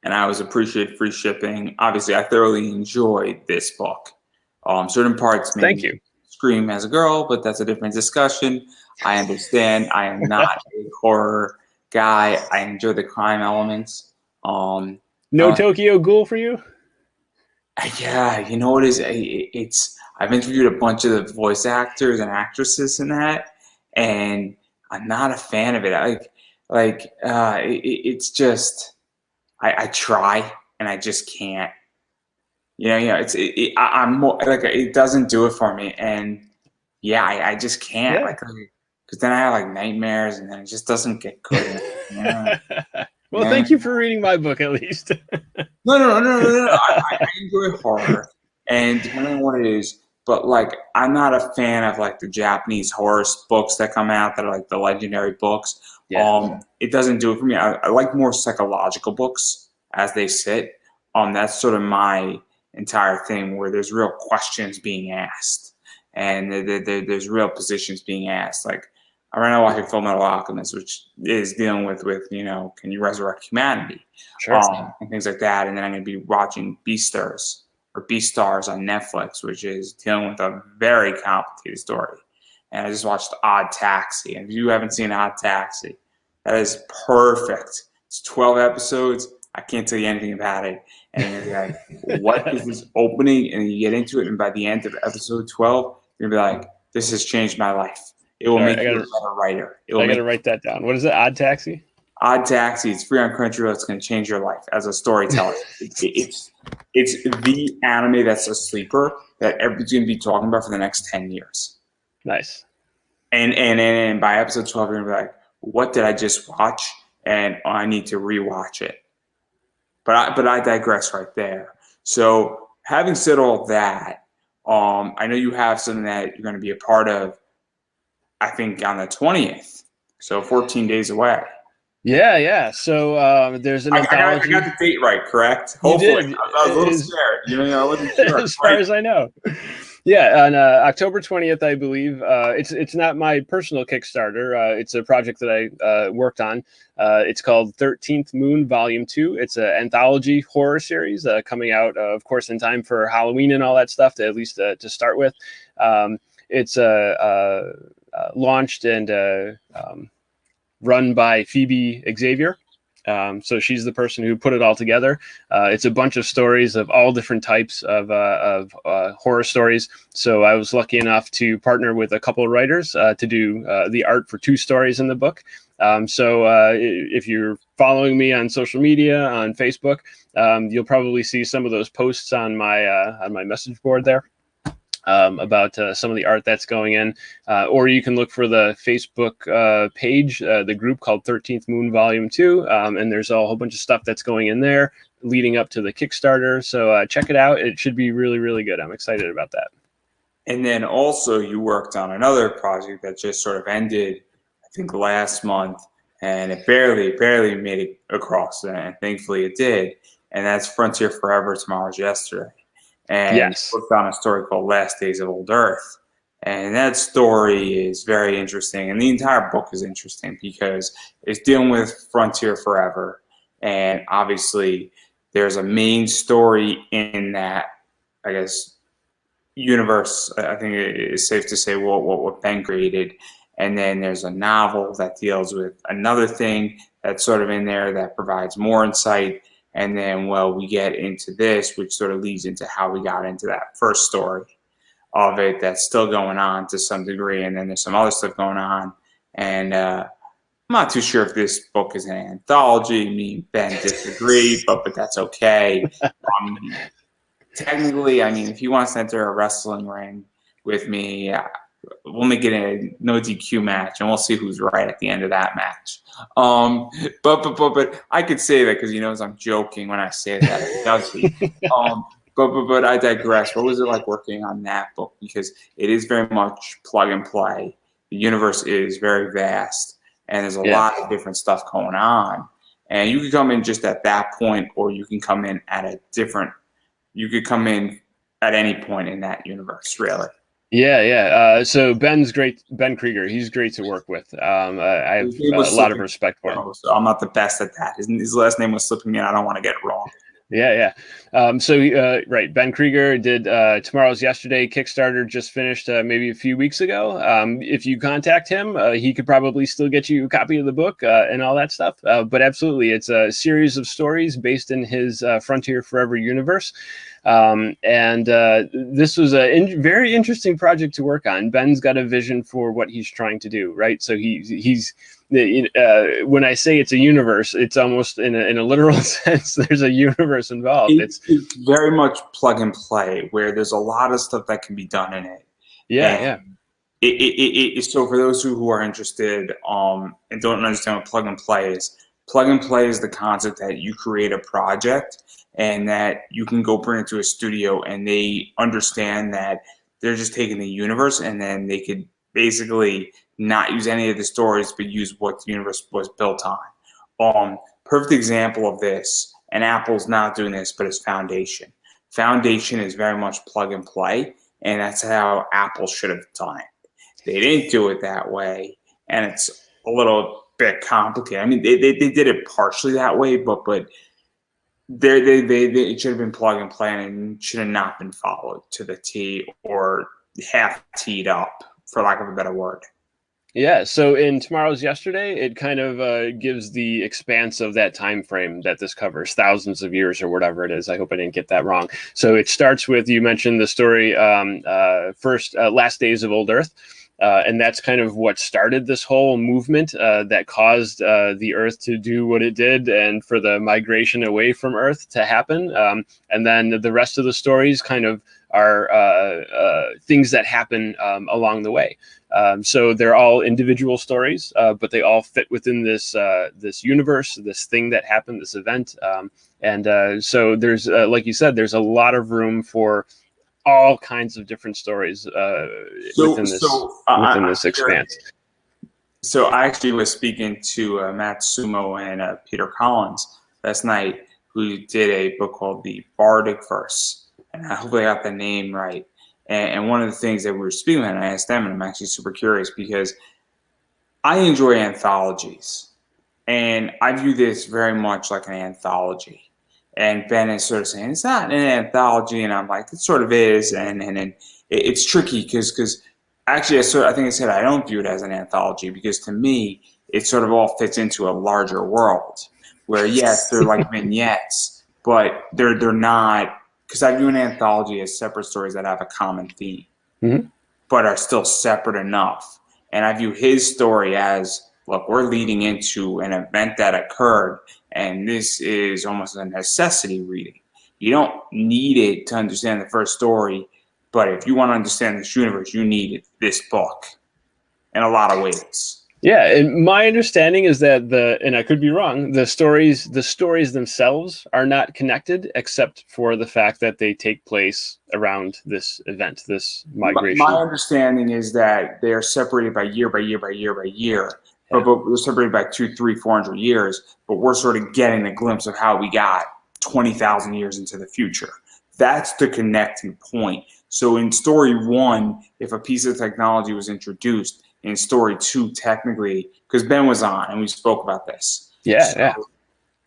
And I always appreciate free shipping. Obviously, I thoroughly enjoyed this book. Certain parts made Thank me you. scream as a girl, but that's a different discussion. I understand. I am not a horror guy. I enjoy the crime elements. No Tokyo Ghoul for you? Yeah, you know what is it's I've interviewed a bunch of the voice actors and actresses in that, and I'm not a fan of it. It's just I try and I just can't. I'm more like, it doesn't do it for me, and yeah, I just can't, Yeah. because then I have like nightmares, and then it just doesn't get good. Yeah, Well, yeah. thank you for reading my book at least. No. I enjoy horror, and depending on what it is, but like I'm not a fan of like the Japanese horror books that come out that are like the legendary books. Yeah. It doesn't do it for me. I like more psychological books as they sit. That's sort of my entire thing, where there's real questions being asked, and there's real positions being asked. Like I'm right now watching Full Metal Alchemist, which is dealing with can you resurrect humanity, Sure. and things like that. And then I'm going to be watching Beastars on Netflix, which is dealing with a very complicated story. And I just watched Odd Taxi, and if you haven't seen Odd Taxi, that is perfect. It's 12 episodes. I can't tell you anything about it. And you're like, what is this opening? And you get into it, and by the end of episode 12, you're going to be like, this has changed my life. It will make you a better writer. I got to write that down. What is it? Odd Taxi? Odd Taxi. It's free on Crunchyroll. It's going to change your life as a storyteller. It's the anime that's a sleeper that everybody's going to be talking about for the next 10 years. Nice. And by episode 12, you're going to be like, what did I just watch? And I need to rewatch it. But I digress right there. So having said all that, I know you have something that you're going to be a part of, I think, on the 20th. So 14 days away. Yeah. So there's an I anthology. got the date right, correct? You Hopefully. did, I was a little scared. I wasn't sure. as far Right. as I know. Yeah, on October 20th, I believe. It's not my personal Kickstarter. It's a project that I worked on. It's called 13th Moon Volume 2. It's an anthology horror series coming out, of course, in time for Halloween and all that stuff, at least to start with. It's launched and run by Phoebe Xavier. So she's the person who put it all together. It's a bunch of stories of all different types of horror stories. So I was lucky enough to partner with a couple of writers to do the art for 2 stories in the book. So if you're following me on social media, on Facebook, you'll probably see some of those posts on my message board there. About some of the art that's going in, or you can look for the Facebook page, the group called 13th Moon Volume 2, and there's a whole bunch of stuff that's going in there leading up to the Kickstarter. So check it out. It should be really, really good. I'm excited about that. And then also you worked on another project that just sort of ended, I think, last month, and it barely made it across, and thankfully it did. And that's Frontier Forever, Tomorrow's Yesterday. And Yes. worked on a story called Last Days of Old Earth. And that story is very interesting. And the entire book is interesting because it's dealing with Frontier Forever. And obviously, there's a main story in that, I guess, universe. I think it is safe to say what Ben created. And then there's a novel that deals with another thing that's sort of in there that provides more insight. And then, well, we get into this, which sort of leads into how we got into that first story of it that's still going on to some degree. And then there's some other stuff going on. And I'm not too sure if this book is an anthology. Me and Ben disagree, but that's okay. Technically, I mean, if he wants to enter a wrestling ring with me, we'll make it a no DQ match, and we'll see who's right at the end of that match. But I could say that because he knows I'm joking when I say that. Does he? But I digress. What was it like working on that book? Because it is very much plug and play. The universe is very vast, and there's a lot of different stuff going on. And you can come in just at that point, or you can come in at a different. You could come in at any point in that universe, really. Yeah. So Ben's great. Ben Krieger, he's great to work with. I have a lot of respect for him. So I'm not the best at that. His last name was slipping me, and I don't want to get it wrong. Yeah. Right. Ben Krieger did Tomorrow's Yesterday Kickstarter, just finished maybe a few weeks ago. If you contact him, he could probably still get you a copy of the book and all that stuff. But absolutely, it's a series of stories based in his Frontier Forever universe. This was a very interesting project to work on. Ben's got a vision for what he's trying to do, right? So he's when I say it's a universe, it's almost in a literal sense. There's a universe involved. It's very much plug and play, where there's a lot of stuff that can be done in it. Yeah. So for those who are interested and don't understand what plug and play is the concept that you create a project and that you can go bring it to a studio and they understand that they're just taking the universe and then they could basically not use any of the stories but use what the universe was built on. Perfect example of this, and Apple's not doing this, but it's Foundation. Foundation is very much plug and play, and that's how Apple should have done it. They didn't do it that way, and it's a little bit complicated. I mean, they did it partially that way, but it should have been plug and play, and it should have not been followed to the T or half teed up, for lack of a better word. Yeah, so in Tomorrow's Yesterday, it kind of gives the expanse of that time frame that this covers, thousands of years or whatever it is. I hope I didn't get that wrong. So it starts with, you mentioned the story, Last Days of Old Earth. And that's kind of what started this whole movement that caused the Earth to do what it did and for the migration away from Earth to happen. And then the rest of the stories kind of are things that happen along the way. So they're all individual stories, but they all fit within this universe, this thing that happened, this event. So there's, like you said, there's a lot of room for all kinds of different stories within this expanse. So I actually was speaking to Matt Sumo and Peter Collins last night, who did a book called The Bardic Verse, and I hope I got the name right. And one of the things that we were speaking about, and I asked them, and I'm actually super curious because I enjoy anthologies, and I view this very much like an anthology. And Ben is sort of saying it's not an anthology, and I'm like, it sort of is, and it's tricky because actually I think I said I don't view it as an anthology because to me it sort of all fits into a larger world where yes they're like vignettes, but they're not, because I view an anthology as separate stories that have a common theme Mm-hmm. but are still separate enough. And I view his story as, look, we're leading into an event that occurred, and this is almost a necessity reading. You don't need it to understand the first story, but if you want to understand this universe, you need this book in a lot of ways. Yeah, and my understanding is that and I could be wrong, the stories themselves are not connected except for the fact that they take place around this event, this migration. My understanding is that they are separated by year by year by year by year, but they're separated by 200, 300, 400 years, but we're sort of getting a glimpse of how we got 20,000 years into the future. That's the connecting point. So in story one, if a piece of technology was introduced, in story two, technically, because Ben was on and we spoke about this. Yeah, yeah.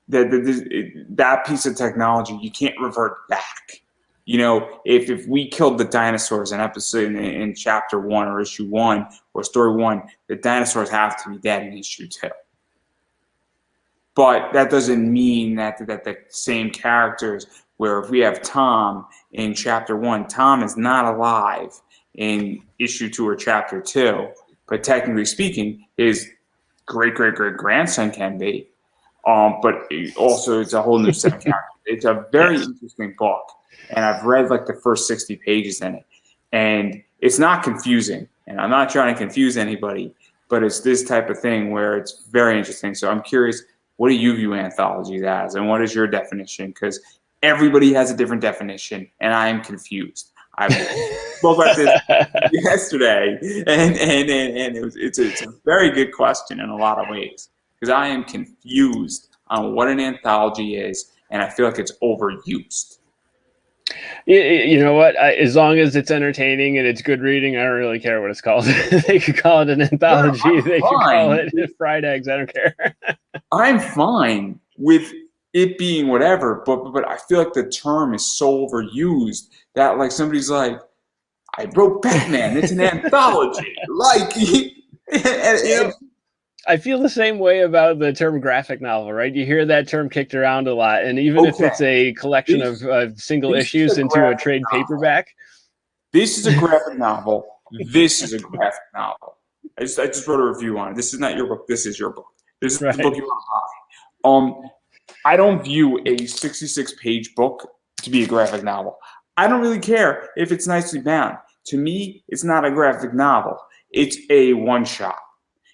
That piece of technology, you can't revert back. You know, if we killed the dinosaurs in episode in chapter one or issue one or story one, the dinosaurs have to be dead in issue two. But that doesn't mean that the same characters, where if we have Tom in chapter one, Tom is not alive in issue two or chapter two, but technically speaking, his great grandson can be. But also it's a whole new set of characters. It's a very interesting book, and I've read like the first 60 pages in it, and it's not confusing. And I'm not trying to confuse anybody, but it's this type of thing where it's very interesting. So I'm curious, what do you view anthologies as, and what is your definition? Because everybody has a different definition, and I am confused. I spoke about this yesterday, and it's a very good question in a lot of ways, because I am confused on what an anthology is, and I feel like it's overused. You know what? As long as it's entertaining and it's good reading, I don't really care what it's called. They could call it an anthology. Yeah, they could call it fried eggs. I don't care. I'm fine with it being whatever, but I feel like the term is so overused that like somebody's like, I wrote Batman. It's an anthology. Like, I feel the same way about the term graphic novel, right? You hear that term kicked around a lot, and even if it's a collection of single issues into a trade paperback. This is a graphic novel. This is a graphic novel. I just wrote a review on it. This is not your book. This is your book. This is the book you want to buy. I don't view a 66-page book to be a graphic novel. I don't really care if it's nicely bound. To me, it's not a graphic novel. It's a one-shot.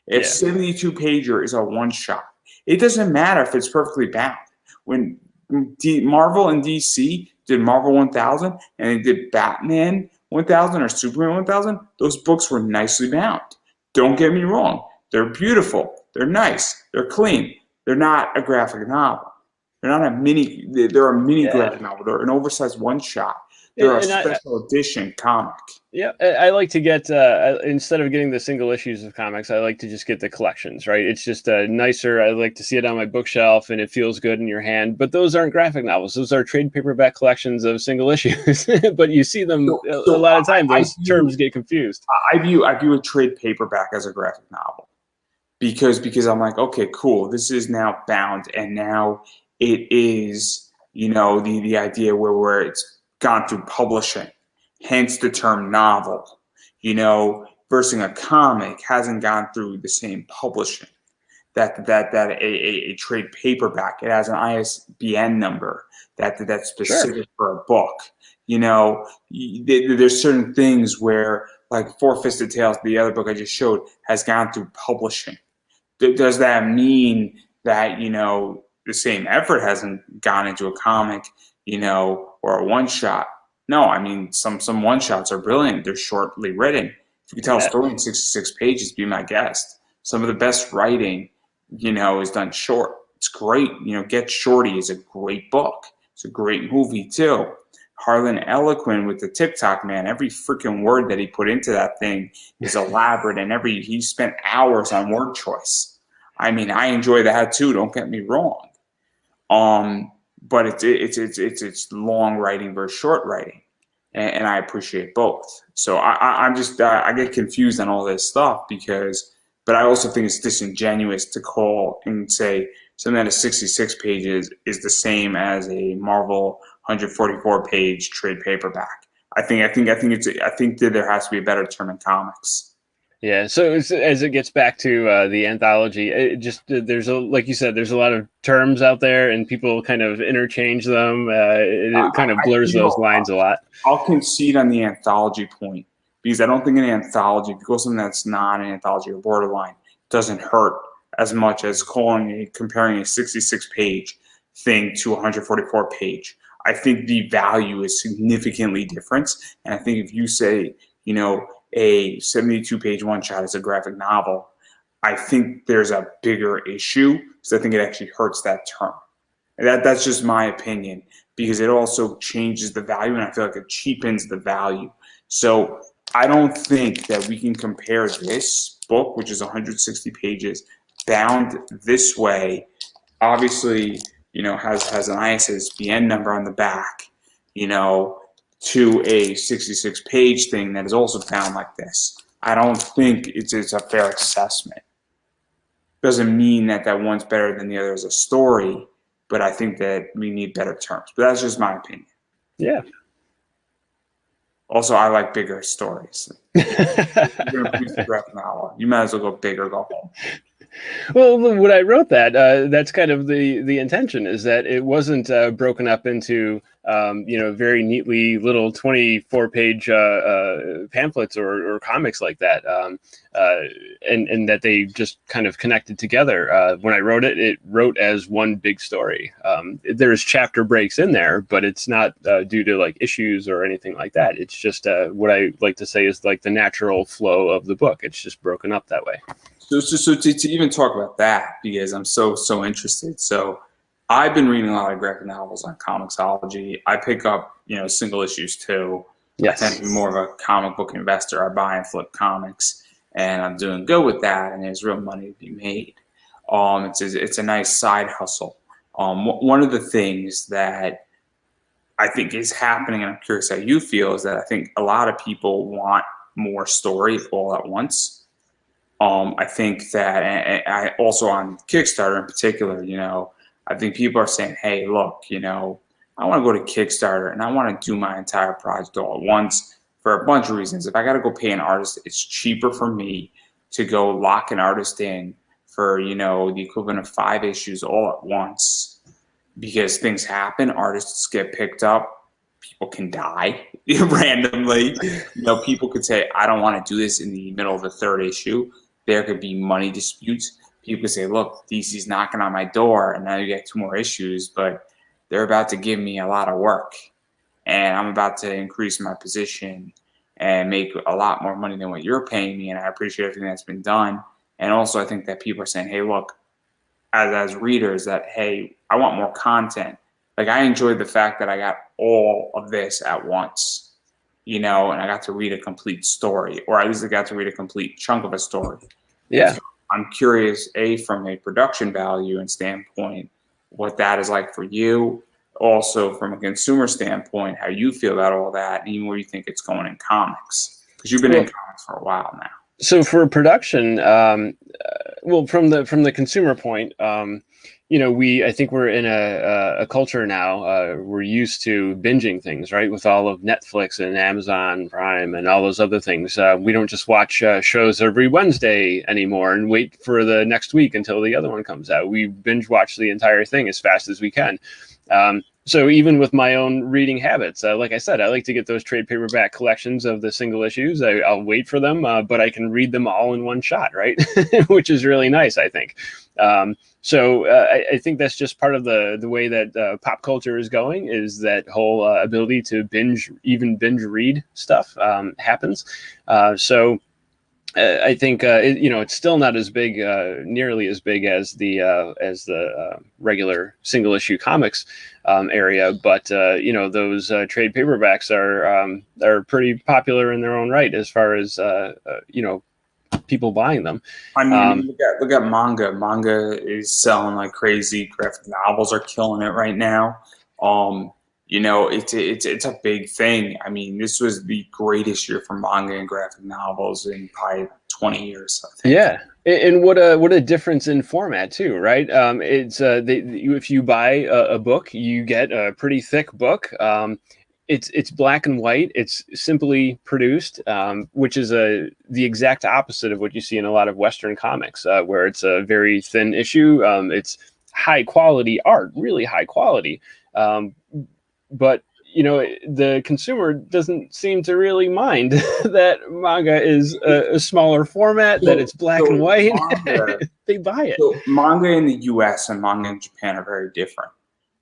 If 72-pager is a one-shot, it doesn't matter if it's perfectly bound. When Marvel and DC did Marvel 1000 and they did Batman 1000 or Superman 1000, those books were nicely bound. Don't get me wrong. They're beautiful. They're nice. They're clean. They're not a graphic novel. They're not a mini. They're a mini graphic novel. They're an oversized one-shot. They're a special edition comic. Yeah, I like to get instead of getting the single issues of comics, I like to just get the collections. Right, it's just nicer. I like to see it on my bookshelf, and it feels good in your hand. But those aren't graphic novels; those are trade paperback collections of single issues. But you see them a lot of times. Those terms get confused. I view a trade paperback as a graphic novel because I'm like, okay, cool. This is now bound, and now it is the idea where it's gone through publishing. Hence the term novel, versus a comic hasn't gone through the same publishing that a trade paperback. It has an ISBN number that's specific for a book. There's certain things where, like Four Fisted Tales, the other book I just showed, has gone through publishing. Does that mean that the same effort hasn't gone into a comic, or a one shot? No, I mean, some one-shots are brilliant. They're shortly written. If you can tell a story in 66 pages, be my guest. Some of the best writing, is done short. It's great. Get Shorty is a great book. It's a great movie too. Harlan Eloquent with the TikTok man, every freaking word that he put into that thing is elaborate, and he spent hours on word choice. I mean, I enjoy that too. Don't get me wrong. But it's long writing versus short writing, and I appreciate both. So I'm just I get confused on all this stuff but I also think it's disingenuous to call and say something that is 66 pages is the same as a Marvel 144-page trade paperback. I think that there has to be a better term in comics. Yeah, so as it gets back to the anthology, like you said, there's a lot of terms out there, and people kind of interchange them. It kind of blurs those lines a lot. I'll concede on the anthology point, because I don't think an anthology, if you go something that's not an anthology or borderline, doesn't hurt as much as comparing a 66-page thing to a 144-page. I think the value is significantly different, and I think if you say, a 72-page one-shot is a graphic novel, I think there's a bigger issue, because I think it actually hurts that term. And that's just my opinion, because it also changes the value, and I feel like it cheapens the value. So I don't think that we can compare this book, which is 160 pages, bound this way, obviously, has an ISSBN number on the back, to a 66-page thing that is also found like this. I don't think it's a fair assessment. Doesn't mean that one's better than the other as a story, but I think that we need better terms. But that's just my opinion. Yeah. Also, I like bigger stories. You're going to produce a graphic novel, you might as well go big or go home. Well, when I wrote that, that's kind of the intention, is that it wasn't broken up into very neatly little 24-page pamphlets or comics like that, and that they just kind of connected together. When I wrote it, it wrote as one big story. There's chapter breaks in there, but it's not due to like issues or anything like that. It's just what I like to say is like the natural flow of the book. It's just broken up that way. So to even talk about that, because I'm so interested. So I've been reading a lot of graphic novels on Comixology. I pick up, single issues too. Yes. I tend to be more of a comic book investor. I buy and flip comics, and I'm doing good with that, and there's real money to be made. It's a nice side hustle. One of the things that I think is happening, and I'm curious how you feel, is that I think a lot of people want more story all at once. I think that, and I also on Kickstarter in particular, I think people are saying, hey, look, I want to go to Kickstarter and I want to do my entire project all at once for a bunch of reasons. If I got to go pay an artist, it's cheaper for me to go lock an artist in for, the equivalent of 5 issues all at once, because things happen, artists get picked up, people can die randomly. People could say, I don't want to do this in the middle of the 3rd issue. There could be money disputes. People could say, look, DC's knocking on my door, and now you get 2 more issues, but they're about to give me a lot of work, and I'm about to increase my position and make a lot more money than what you're paying me, and I appreciate everything that's been done. And also I think that people are saying, hey, look, as readers, that, hey, I want more content. Like, I enjoyed the fact that I got all of this at once. And I got to read a complete story, or at least I got to read a complete chunk of a story. Yeah. So I'm curious, from a production value and standpoint, what that is like for you. Also, from a consumer standpoint, how you feel about all that, and even where you think it's going in comics, because you've been in comics for a while now. So for production, from the consumer point, I think we're in a culture now. We're used to binging things, right? With all of Netflix and Amazon Prime and all those other things. We don't just watch shows every Wednesday anymore and wait for the next week until the other one comes out. We binge watch the entire thing as fast as we can. So even with my own reading habits, like I said, I like to get those trade paperback collections of the single issues. I'll wait for them, but I can read them all in one shot, right? Which is really nice, I think. So I think that's just part of the way that pop culture is going, is that whole ability to binge read stuff happens. So I think it's still not as big, nearly as big as the regular single issue comics area, but those trade paperbacks are pretty popular in their own right as far as people buying them. I mean, look at manga. Manga is selling like crazy. Graphic novels are killing it right now. It's a big thing. I mean, this was the greatest year for manga and graphic novels in probably 20 years, I think. Yeah, and what a difference in format too, right? If you buy a book, you get a pretty thick book. It's black and white. It's simply produced, which is the exact opposite of what you see in a lot of Western comics, where it's a very thin issue. It's high quality art, really high quality, but the consumer doesn't seem to really mind that manga is a smaller format, that it's black and white. They buy it. So manga in the U.S. and manga in Japan are very different.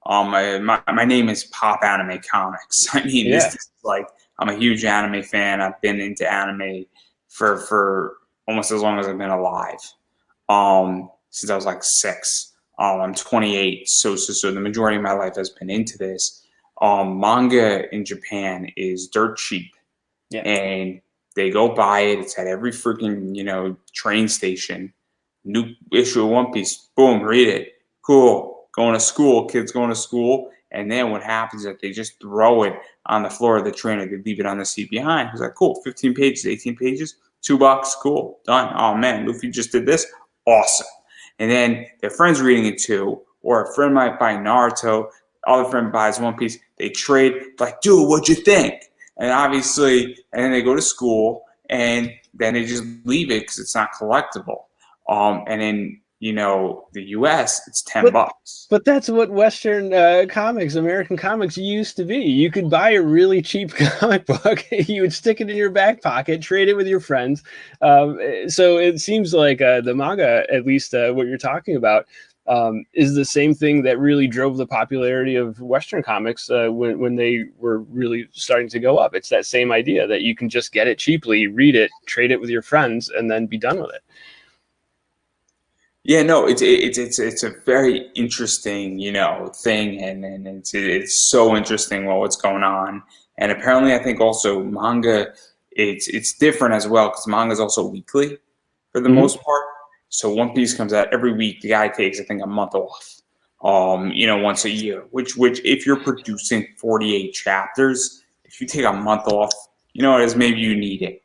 My name is Pop Anime Comics. I mean, this is like, I'm a huge anime fan. I've been into anime for almost as long as I've been alive. Since I was like 6. I'm 28, so the majority of my life has been into this. Manga in Japan is dirt cheap, and they go buy it. It's at every freaking train station. New issue of One Piece, boom, read it, cool. Going to school, kids going to school, and then what happens is that they just throw it on the floor of the train, or they leave it on the seat behind. It's like, cool, 15 pages, 18 pages, $2, cool, done. Oh man, Luffy just did this, awesome. And then their friend's reading it too, or a friend might buy Naruto, other friend buys One Piece, they trade, like, dude, what'd you think? And obviously, and then they go to school, and then they just leave it because it's not collectible. And then the U.S., it's $10. But that's what Western comics, American comics used to be. You could buy a really cheap comic book, you would stick it in your back pocket, trade it with your friends. So it seems like the manga, at least what you're talking about, is the same thing that really drove the popularity of Western comics when they were really starting to go up. It's that same idea that you can just get it cheaply, read it, trade it with your friends, and then be done with it. Yeah, no, it's a very interesting, thing, and it's so interesting what's going on. And apparently, I think also manga, it's different as well because manga is also weekly for the most part. So One Piece comes out every week. The guy takes, I think, a month off, once a year. Which if you're producing 48 chapters, if you take a month off, as maybe you need it.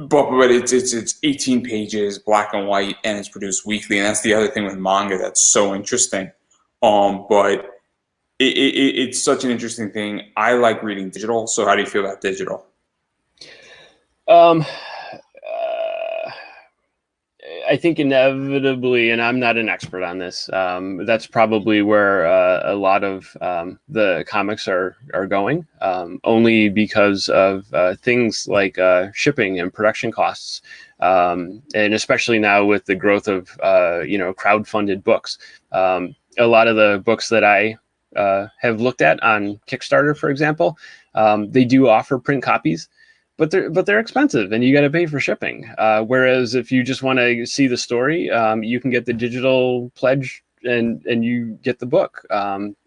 But it's 18 pages, black and white, and it's produced weekly. And that's the other thing with manga that's so interesting. But it's such an interesting thing. I like reading digital. So how do you feel about digital? I think inevitably, and I'm not an expert on this, that's probably where a lot of the comics are going, only because of things like shipping and production costs, and especially now with the growth of crowdfunded books. A lot of the books that I have looked at on Kickstarter, for example, they do offer print copies. But they're expensive, and you got to pay for shipping. Whereas if you just want to see the story, you can get the digital pledge, and you get the book.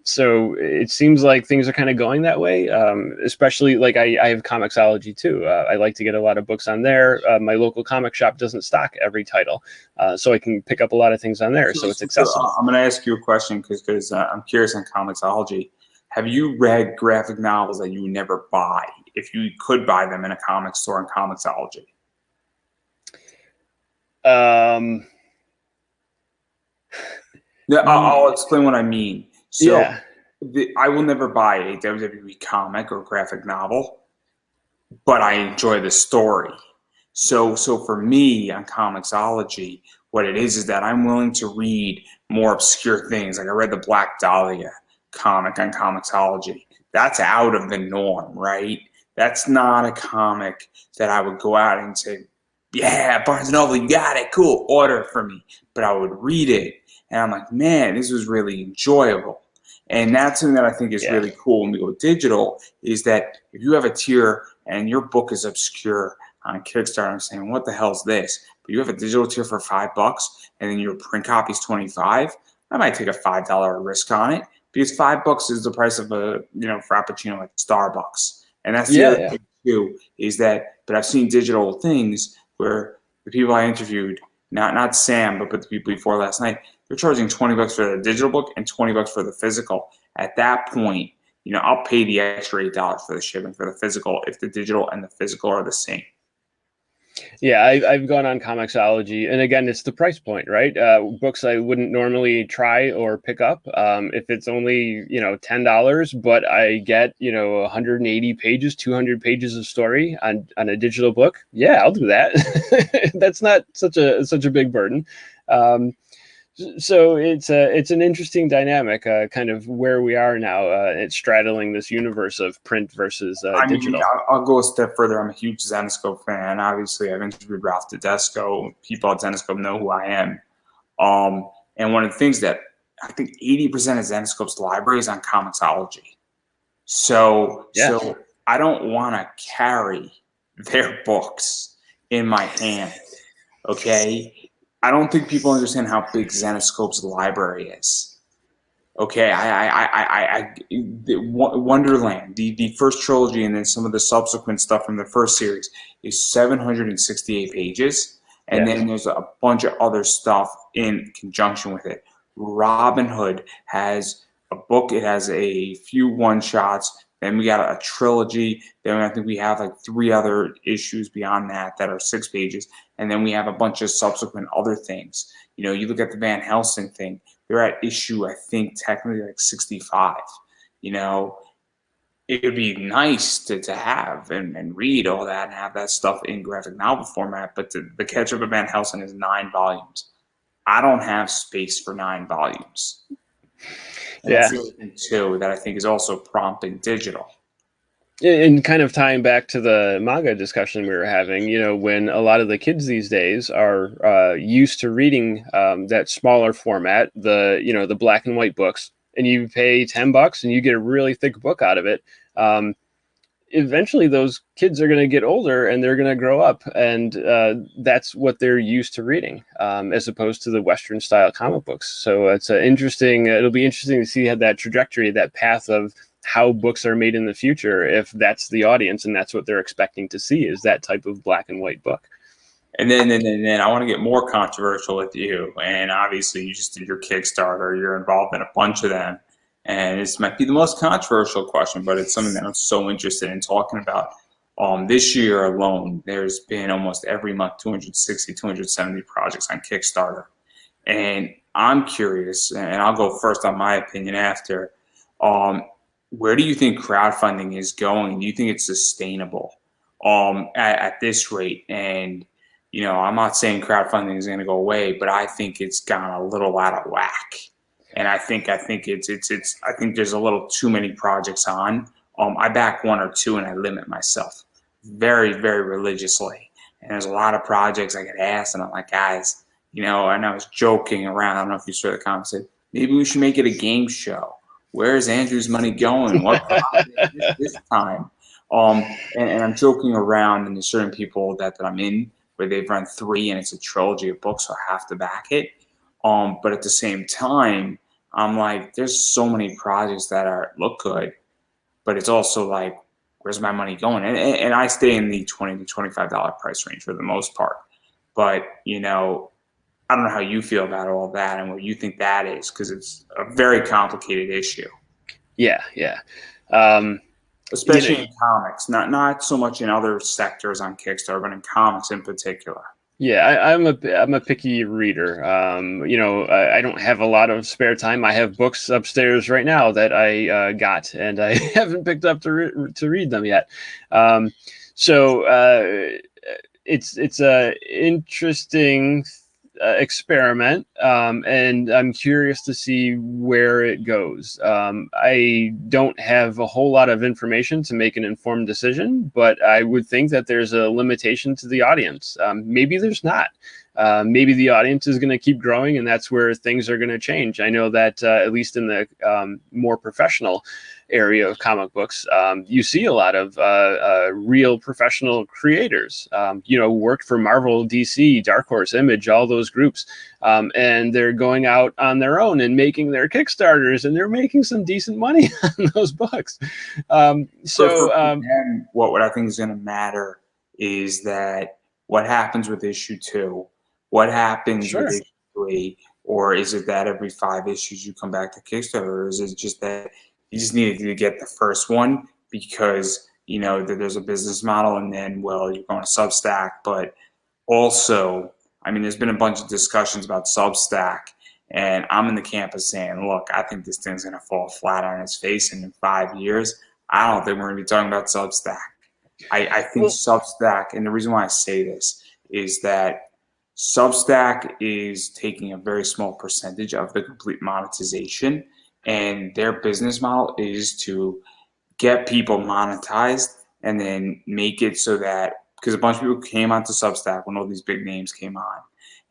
So it seems like things are kind of going that way. Especially like I have Comixology too. I like to get a lot of books on there. My local comic shop doesn't stock every title, so I can pick up a lot of things on there. So it's accessible. I'm going to ask you a question because I'm curious on Comixology. Have you read graphic novels that you would never buy if you could buy them in a comic store on Comixology? I'll explain what I mean. So I will never buy a WWE comic or graphic novel, but I enjoy the story. So for me on Comixology, what it is that I'm willing to read more obscure things. Like I read the Black Dahlia comic on Comixology. That's out of the norm, right? That's not a comic that I would go out and say, yeah, Barnes & Noble, you got it, cool, order it for me. But I would read it, and I'm like, man, this was really enjoyable. And that's something that I think is really cool when we go digital, is that if you have a tier and your book is obscure, on Kickstarter. I'm saying, what the hell's this? But you have a digital tier for $5, and then your print copy is $25. I might take a $5 risk on it because $5 is the price of a frappuccino at Starbucks. And that's the other thing too, is that. But I've seen digital things where the people I interviewed, not Sam, but the people before last night, they're charging $20 for the digital book and $20 for the physical. At that point, I'll pay the extra $8 for the shipping for the physical if the digital and the physical are the same. Yeah, I've gone on Comixology, and again, it's the price point, right? Books I wouldn't normally try or pick up if it's only $10, but I get 180 pages, 200 pages of story on a digital book. Yeah, I'll do that. That's not such a big burden. So it's an interesting dynamic, kind of where we are now. It's straddling this universe of print versus digital. I'll go a step further. I'm a huge Zenescope fan. Obviously, I've interviewed Ralph Tedesco. People at Zenescope know who I am. And one of the things that I think 80% of Zenescope's library is on Comixology. So I don't want to carry their books in my hand. Okay. I don't think people understand how big Zenescope's library is. Okay, Wonderland, the first trilogy, and then some of the subsequent stuff from the first series is 768 pages, and then there's a bunch of other stuff in conjunction with it. Robin Hood has a book; it has a few one-shots. Then we got a trilogy. Then I think we have like 3 other issues beyond that are 6 pages. And then we have a bunch of subsequent other things. You look at the Van Helsing thing. They're at issue, I think, technically like 65. It would be nice to have and read all that and have that stuff in graphic novel format. But the catch-up of Van Helsing is 9 volumes. I don't have space for 9 volumes. And that's the other thing, too, that I think is also prompting digital. And kind of tying back to the manga discussion we were having, when a lot of the kids these days are used to reading that smaller format, the black and white books, and you pay $10 and you get a really thick book out of it. Eventually those kids are going to get older and they're going to grow up, and that's what they're used to reading, as opposed to the Western style comic books. So it's it'll be interesting to see how that trajectory, that path of how books are made in the future, if that's the audience and that's what they're expecting to see, is that type of black and white book. And then I want to get more controversial with you. And obviously you just did your Kickstarter, you're involved in a bunch of them. And this might be the most controversial question, but it's something that I'm so interested in talking about. This year alone, there's been almost every month 260, 270 projects on Kickstarter. And I'm curious, and I'll go first on my opinion after, where do you think crowdfunding is going? Do you think it's sustainable at this rate? And, I'm not saying crowdfunding is going to go away, but I think it's gone a little out of whack. And I think there's a little too many projects on. I back 1 or 2 and I limit myself very, very religiously. And there's a lot of projects I get asked, and I'm like, guys, and I was joking around. I don't know if you saw the comment, said, maybe we should make it a game show. Where's Andrew's money going? What this time? And I'm joking around, and there's certain people that I'm in where they've run 3 and it's a trilogy of books, so I have to back it. But at the same time, I'm like, there's so many projects that look good, but it's also like, where's my money going? And I stay in the $20 to $25 price range for the most part. But, I don't know how you feel about all that and what you think that is, because it's a very complicated issue. Yeah. Especially in comics, not so much in other sectors on Kickstarter, but in comics in particular. Yeah, I'm a picky reader. I don't have a lot of spare time. I have books upstairs right now that I got, and I haven't picked up to read them yet. So it's a interesting experiment, and I'm curious to see where it goes. I don't have a whole lot of information to make an informed decision, but I would think that there's a limitation to the audience. Maybe there's not. maybe the audience is going to keep growing, and that's where things are going to change. I know that at least in the more professional area of comic books, you see a lot of real professional creators, worked for Marvel, DC, Dark Horse, Image, all those groups. And they're going out on their own and making their Kickstarters, and they're making some decent money on those books. What I think is going to matter is that what happens with issue 2, what happens with issue 3, or is it that every 5 issues you come back to Kickstarter, or is it just that you just needed to get the first one because that there's a business model, and then you're going to Substack. But also, I mean, there's been a bunch of discussions about Substack, and I'm in the camp of saying, look, I think this thing's going to fall flat on its face, and in 5 years, I don't think we're going to be talking about Substack. I think Substack, and the reason why I say this is that Substack is taking a very small percentage of the complete monetization, and their business model is to get people monetized and then make it so that, because a bunch of people came onto Substack when all these big names came on,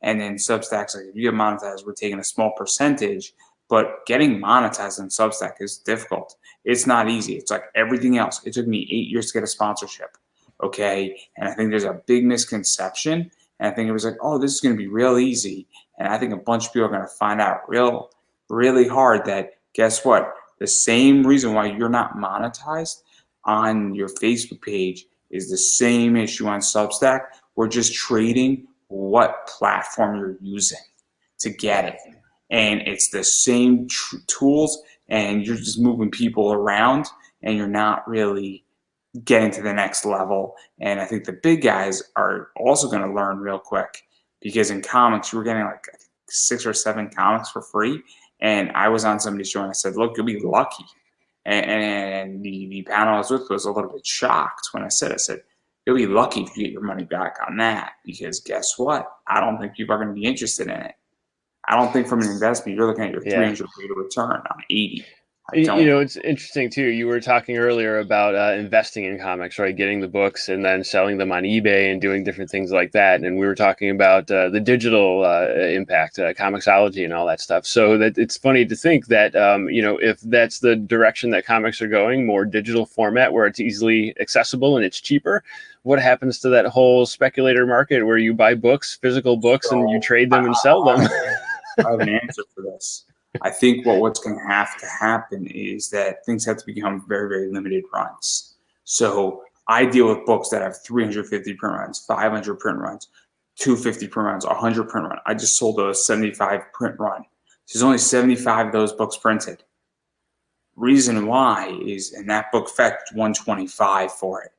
and then Substack's like, if you get monetized, we're taking a small percentage, but getting monetized on Substack is difficult. It's not easy. It's like everything else. It took me 8 years to get a sponsorship, okay? And I think there's a big misconception, and I think it was like, oh, this is going to be real easy, and I think a bunch of people are going to find out really hard that, guess what? The same reason why you're not monetized on your Facebook page is the same issue on Substack. We're just trading what platform you're using to get it. And it's the same tools, and you're just moving people around, and you're not really getting to the next level. And I think the big guys are also going to learn real quick, because in comics, you were getting like 6 or 7 comics for free. And I was on somebody's show and I said, look, you'll be lucky. And the panel I was with was a little bit shocked when I said, you'll be lucky if you get your money back on that, because guess what? I don't think people are going to be interested in it. I don't think from an investment, you're looking at your 300 rate of return on 80. It's interesting too. You were talking earlier about investing in comics, right? Getting the books and then selling them on eBay and doing different things like that. And we were talking about the digital impact, Comixology and all that stuff. So that it's funny to think that, if that's the direction that comics are going, more digital format where it's easily accessible and it's cheaper, what happens to that whole speculator market where you buy books, physical books, and you trade them and sell them? I have an answer for this. I think what's going to have to happen is that things have to become very, very limited runs. So I deal with books that have 350 print runs, 500 print runs, 250 print runs, 100 print runs. I just sold a 75 print run. There's only 75 of those books printed. Reason why is, and that book fetched $125 for it.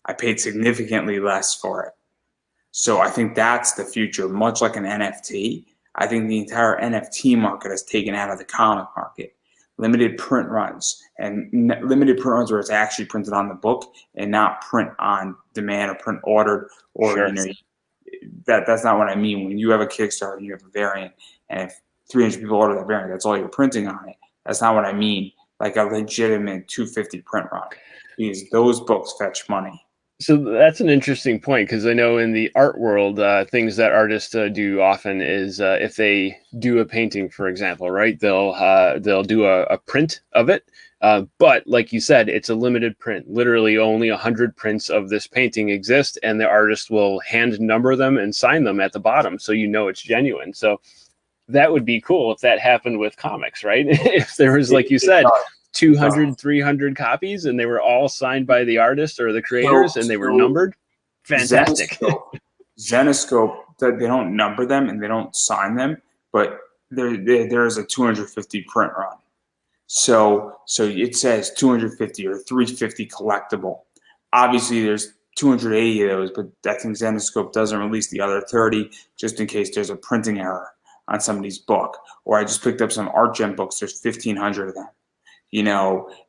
I paid significantly less for it. So I think that's the future, much like an NFT. I think the entire NFT market has taken out of the comic market. Limited print runs, and limited print runs where it's actually printed on the book and not print on demand or print ordered, or that's not what I mean. When you have a Kickstarter and you have a variant, and if 300 people order that variant, that's all you're printing on it. That's not what I mean. Like a legitimate 250 print run, because those books fetch money. So that's an interesting point, because I know in the art world, things that artists do often is if they do a painting, for example, right, they'll do a print of it. But like you said, it's a limited print. Literally only 100 prints of this painting exist, and the artist will hand number them and sign them at the bottom, so it's genuine. So that would be cool if that happened with comics, right? If there was, like you said, 200, 300 copies, and they were all signed by the artist or the creators, and they were numbered. Fantastic. Zenoscope, they don't number them and they don't sign them, but there is a 250 print run. So it says 250 or 350 collectible. Obviously, there's 280 of those, but I think Zenoscope doesn't release the other 30 just in case there's a printing error on somebody's book. Or I just picked up some Art Gen books. There's 1,500 of them.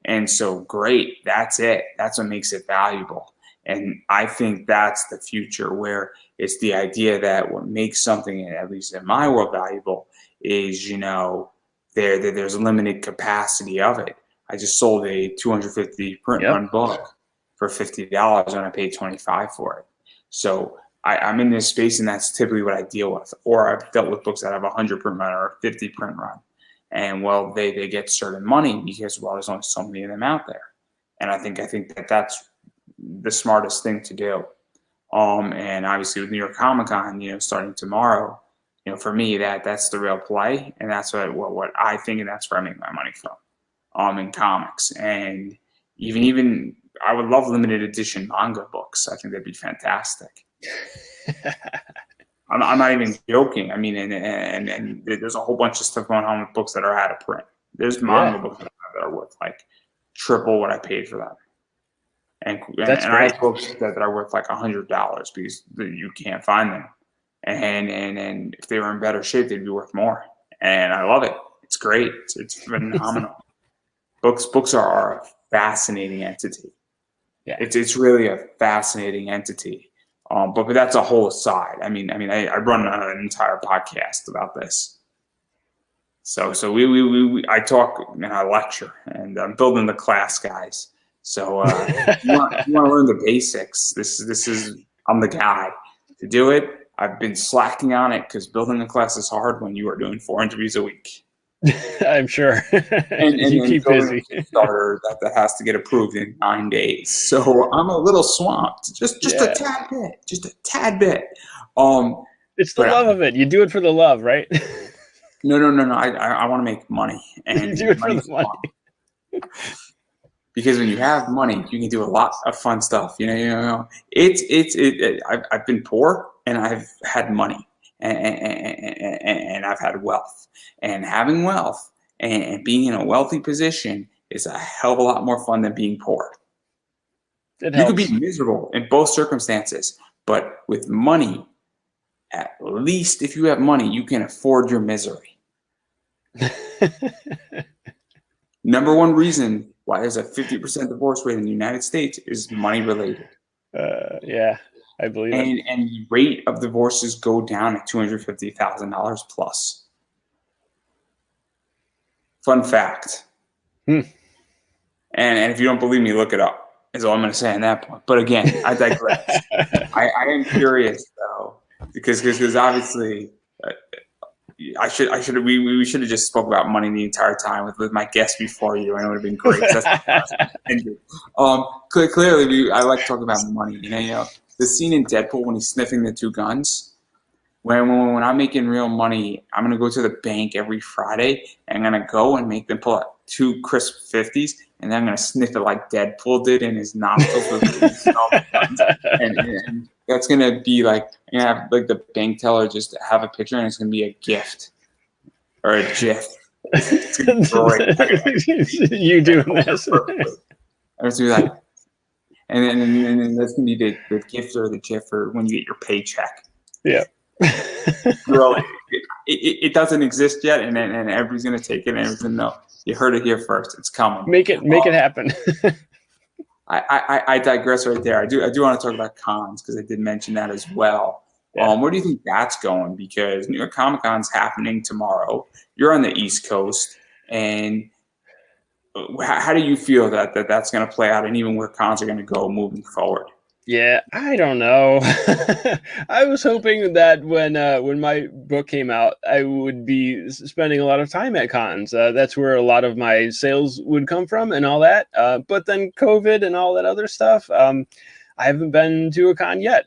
And so great, that's it. That's what makes it valuable. And I think that's the future, where it's the idea that what makes something, at least in my world, valuable is, there's a limited capacity of it. I just sold a 250 print run book for $50 and I paid $25 for it. So I'm in this space, and that's typically what I deal with. Or I've dealt with books that have 100 print run or a 50 print run. And well, they get certain money because, well, there's only so many of them out there. And I think that that's the smartest thing to do. And obviously with New York Comic Con, starting tomorrow, for me, that's the real play, and that's what I think, and that's where I make my money from, in comics. And even I would love limited edition manga books. I think that'd be fantastic. I'm not even joking. I mean, and there's a whole bunch of stuff going on with books that are out of print. There's manga books that are worth like triple what I paid for them. And I have books that are worth like $100 because you can't find them. And if they were in better shape, they'd be worth more. And I love it. It's great. It's phenomenal. Books are a fascinating entity. Yeah. It's really a fascinating entity. But that's a whole aside. I mean, I run an entire podcast about this. So I talk and I lecture, and I'm building the class, guys. So you want to learn the basics. This is I'm the guy to do it. I've been slacking on it because building a class is hard when you are doing 4 interviews a week. I'm sure. and you keep busy. Starter that has to get approved in 9 days. So I'm a little swamped. Just a tad bit. Just a tad bit. It's the love of it. You do it for the love, right? No. I want to make money. And you do it for the money. Because when you have money, you can do a lot of fun stuff. I've been poor and I've had money, and I've had wealth. And having wealth and being in a wealthy position is a hell of a lot more fun than being poor. You could be miserable in both circumstances, but with money, at least if you have money, you can afford your misery. Number one reason why there's a 50% divorce rate in the United States is money related. Yeah, I believe it. And the rate of divorces go down at $250,000 plus. Fun fact. And if you don't believe me, look it up, is all I'm going to say on that point. But again, I digress. I am curious though, because obviously we should have just spoke about money the entire time with my guest before you. I know it would have been great. Clearly, I like talking about money. The scene in Deadpool when he's sniffing the 2 guns. When I'm making real money, I'm gonna go to the bank every Friday and I'm gonna go and make them pull out 2 crisp 50s, and then I'm gonna sniff it like Deadpool did in his nostrils with the guns. And that's gonna be like, you're gonna have like the bank teller just have a picture, and it's gonna be a gift or a GIF. It's gonna be great. You doing this? I'm do that, and then that's gonna be the gift or the GIF for when you get your paycheck. Yeah. Really, it doesn't exist yet, and everybody's gonna take it, and everyone's gonna know. You heard it here first. It's coming. Make it happen. I digress right there. I do want to talk about cons because I did mention that as well. Yeah. Where do you think that's going? Because New York Comic Con's happening tomorrow. You're on the East Coast, and how do you feel that's going to play out, and even where cons are going to go moving forward? Yeah, I don't know. I was hoping that when my book came out, I would be spending a lot of time at cons. That's where a lot of my sales would come from and all that. But then COVID and all that other stuff, I haven't been to a con yet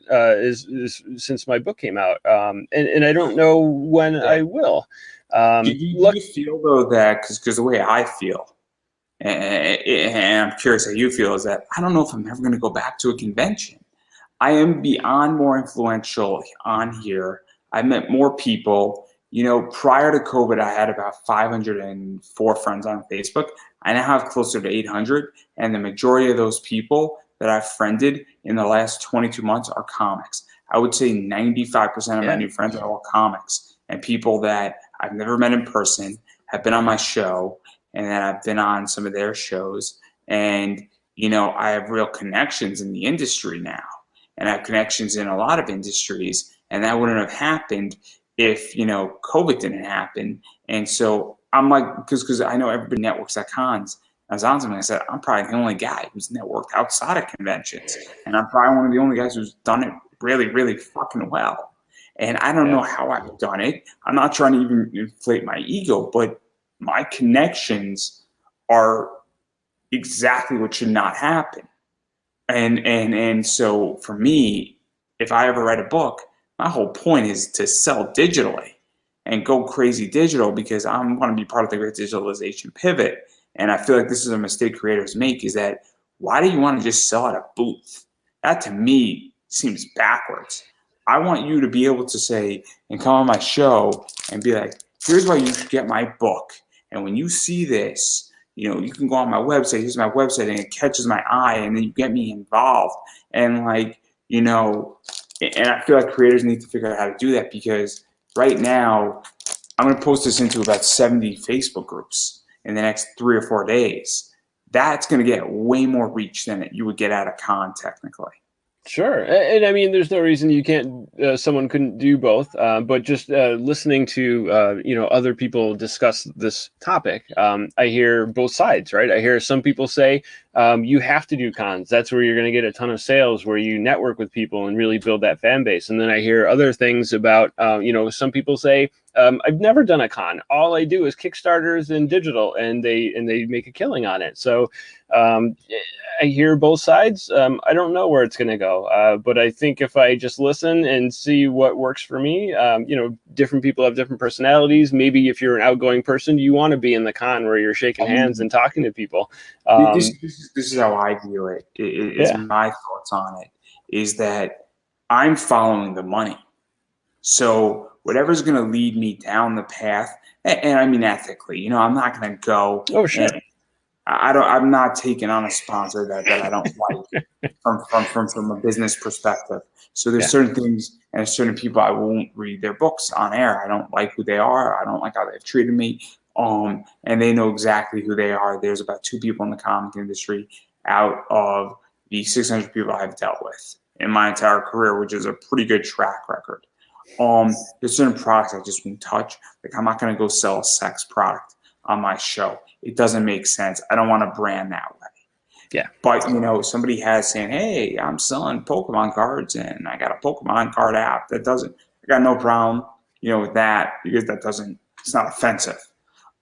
since my book came out. And I don't know when I will. Do you feel, though, that because the way I feel, and I'm curious how you feel, is that I don't know if I'm ever going to go back to a convention. I am beyond more influential on here. I met more people. Prior to COVID, I had about 504 friends on Facebook. I now have closer to 800, and the majority of those people that I've friended in the last 22 months are comics. I would say 95% of my new friends are all comics, and people that I've never met in person, have been on my show, and then I've been on some of their shows. And, I have real connections in the industry now, and I have connections in a lot of industries, and that wouldn't have happened if, COVID didn't happen. And so I'm like, because I know everybody networks at cons. I was on something, I said, I'm probably the only guy who's networked outside of conventions, and I'm probably one of the only guys who's done it really, really fucking well. And I don't know how I've done it. I'm not trying to even inflate my ego, but my connections are exactly what should not happen. And so for me, if I ever write a book, my whole point is to sell digitally and go crazy digital, because I want to be part of the great digitalization pivot. And I feel like this is a mistake creators make, is that why do you want to just sell at a booth? That to me seems backwards. I want you to be able to say and come on my show and be like, here's why you should get my book. And when you see this, you can go on my website, here's my website, and it catches my eye, and then you get me involved. And and I feel like creators need to figure out how to do that, because right now, I'm going to post this into about 70 Facebook groups in the next 3 or 4 days. That's going to get way more reach than you would get at a con, technically. Sure. And I mean, there's no reason you can't, someone couldn't do both, but just listening to, other people discuss this topic, I hear both sides, right? I hear some people say, you have to do cons. That's where you're going to get a ton of sales, where you network with people and really build that fan base. And then I hear other things about, some people say, I've never done a con. All I do is Kickstarters and digital, and they make a killing on it. So I hear both sides. I don't know where it's going to go, but I think if I just listen and see what works for me, different people have different personalities. Maybe if you're an outgoing person, you want to be in the con where you're shaking hands and talking to people. This is how I view it. Is my thoughts on it is that I'm following the money. So whatever's going to lead me down the path, and I mean ethically, I'm not going to go. Oh, sure. I'm not taking on a sponsor that I don't like from a business perspective. So there's certain things and certain people I won't read their books on air. I don't like who they are. I don't like how they've treated me. And they know exactly who they are. There's about 2 people in the comic industry out of the 600 people I've dealt with in my entire career, which is a pretty good track record. There's certain products I just won't touch. Like, I'm not going to go sell a sex product on my show. It doesn't make sense. I don't want to brand that way. Yeah. But, somebody has saying, hey, I'm selling Pokemon cards and I got a Pokemon card app I got no problem, with that, because it's not offensive.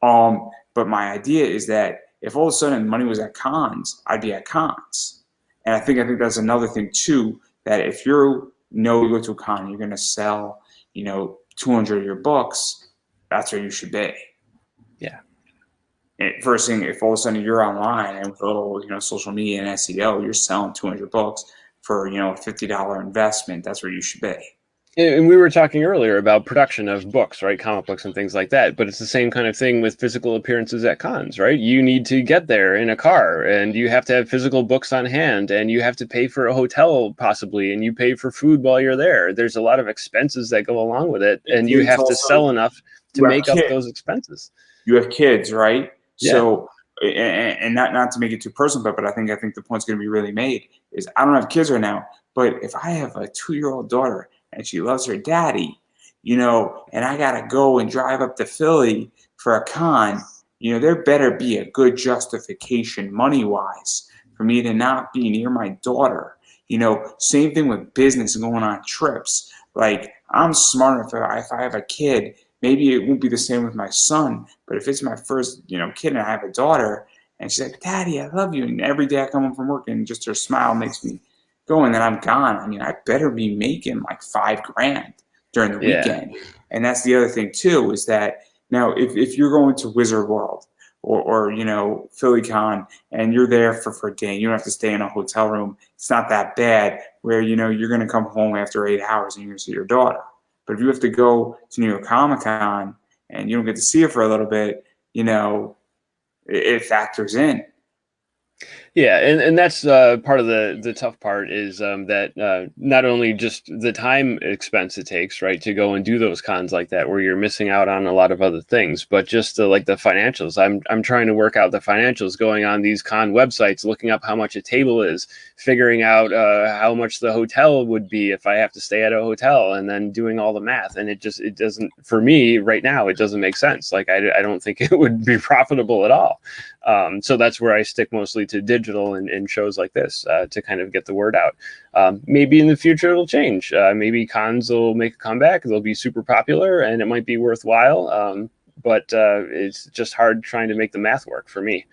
But my idea is that if all of a sudden money was at cons, I'd be at cons. And I think that's another thing too, that if you go to a con, you're going to sell, 200 of your books, that's where you should be. Yeah. First thing, if all of a sudden you're online and with a little, social media and SEO, you're selling 200 books for, a $50 investment, that's where you should be. And we were talking earlier about production of books, right? Comic books and things like that. But it's the same kind of thing with physical appearances at cons, right? You need to get there in a car, and you have to have physical books on hand, and you have to pay for a hotel possibly, and you pay for food while you're there. There's a lot of expenses that go along with it, and you have to sell enough to make up those expenses. You have kids, right? Yeah. So, and not to make it too personal, but I think the point's going to be really made is I don't have kids right now, but if I have a 2-year-old daughter and she loves her daddy, and I got to go and drive up to Philly for a con, there better be a good justification money-wise for me to not be near my daughter. Same thing with business and going on trips. Like, I'm smart enough, if I have a kid, maybe it won't be the same with my son, but if it's my first, kid and I have a daughter and she's like, Daddy, I love you. And every day I come home from work and just her smile makes me go, and then I'm gone. I mean, I better be making like $5,000 during the weekend. And that's the other thing too, is that now if you're going to Wizard World or PhillyCon and you're there for a day, you don't have to stay in a hotel room. It's not that bad where, you're going to come home after 8 hours and you're going to see your daughter. But if you have to go to New York Comic Con and you don't get to see her for a little bit, it factors in. Yeah, and that's part of the tough part is that not only just the time expense it takes, right, to go and do those cons like that, where you're missing out on a lot of other things, but just the financials. I'm trying to work out the financials, going on these con websites, looking up how much a table is, figuring out how much the hotel would be if I have to stay at a hotel, and then doing all the math. And it doesn't, for me right now, it doesn't make sense. Like I don't think it would be profitable at all. So that's where I stick mostly to digital and shows like this to kind of get the word out. Maybe in the future it'll change. Maybe cons will make a comeback. They'll be super popular and it might be worthwhile. But it's just hard trying to make the math work for me.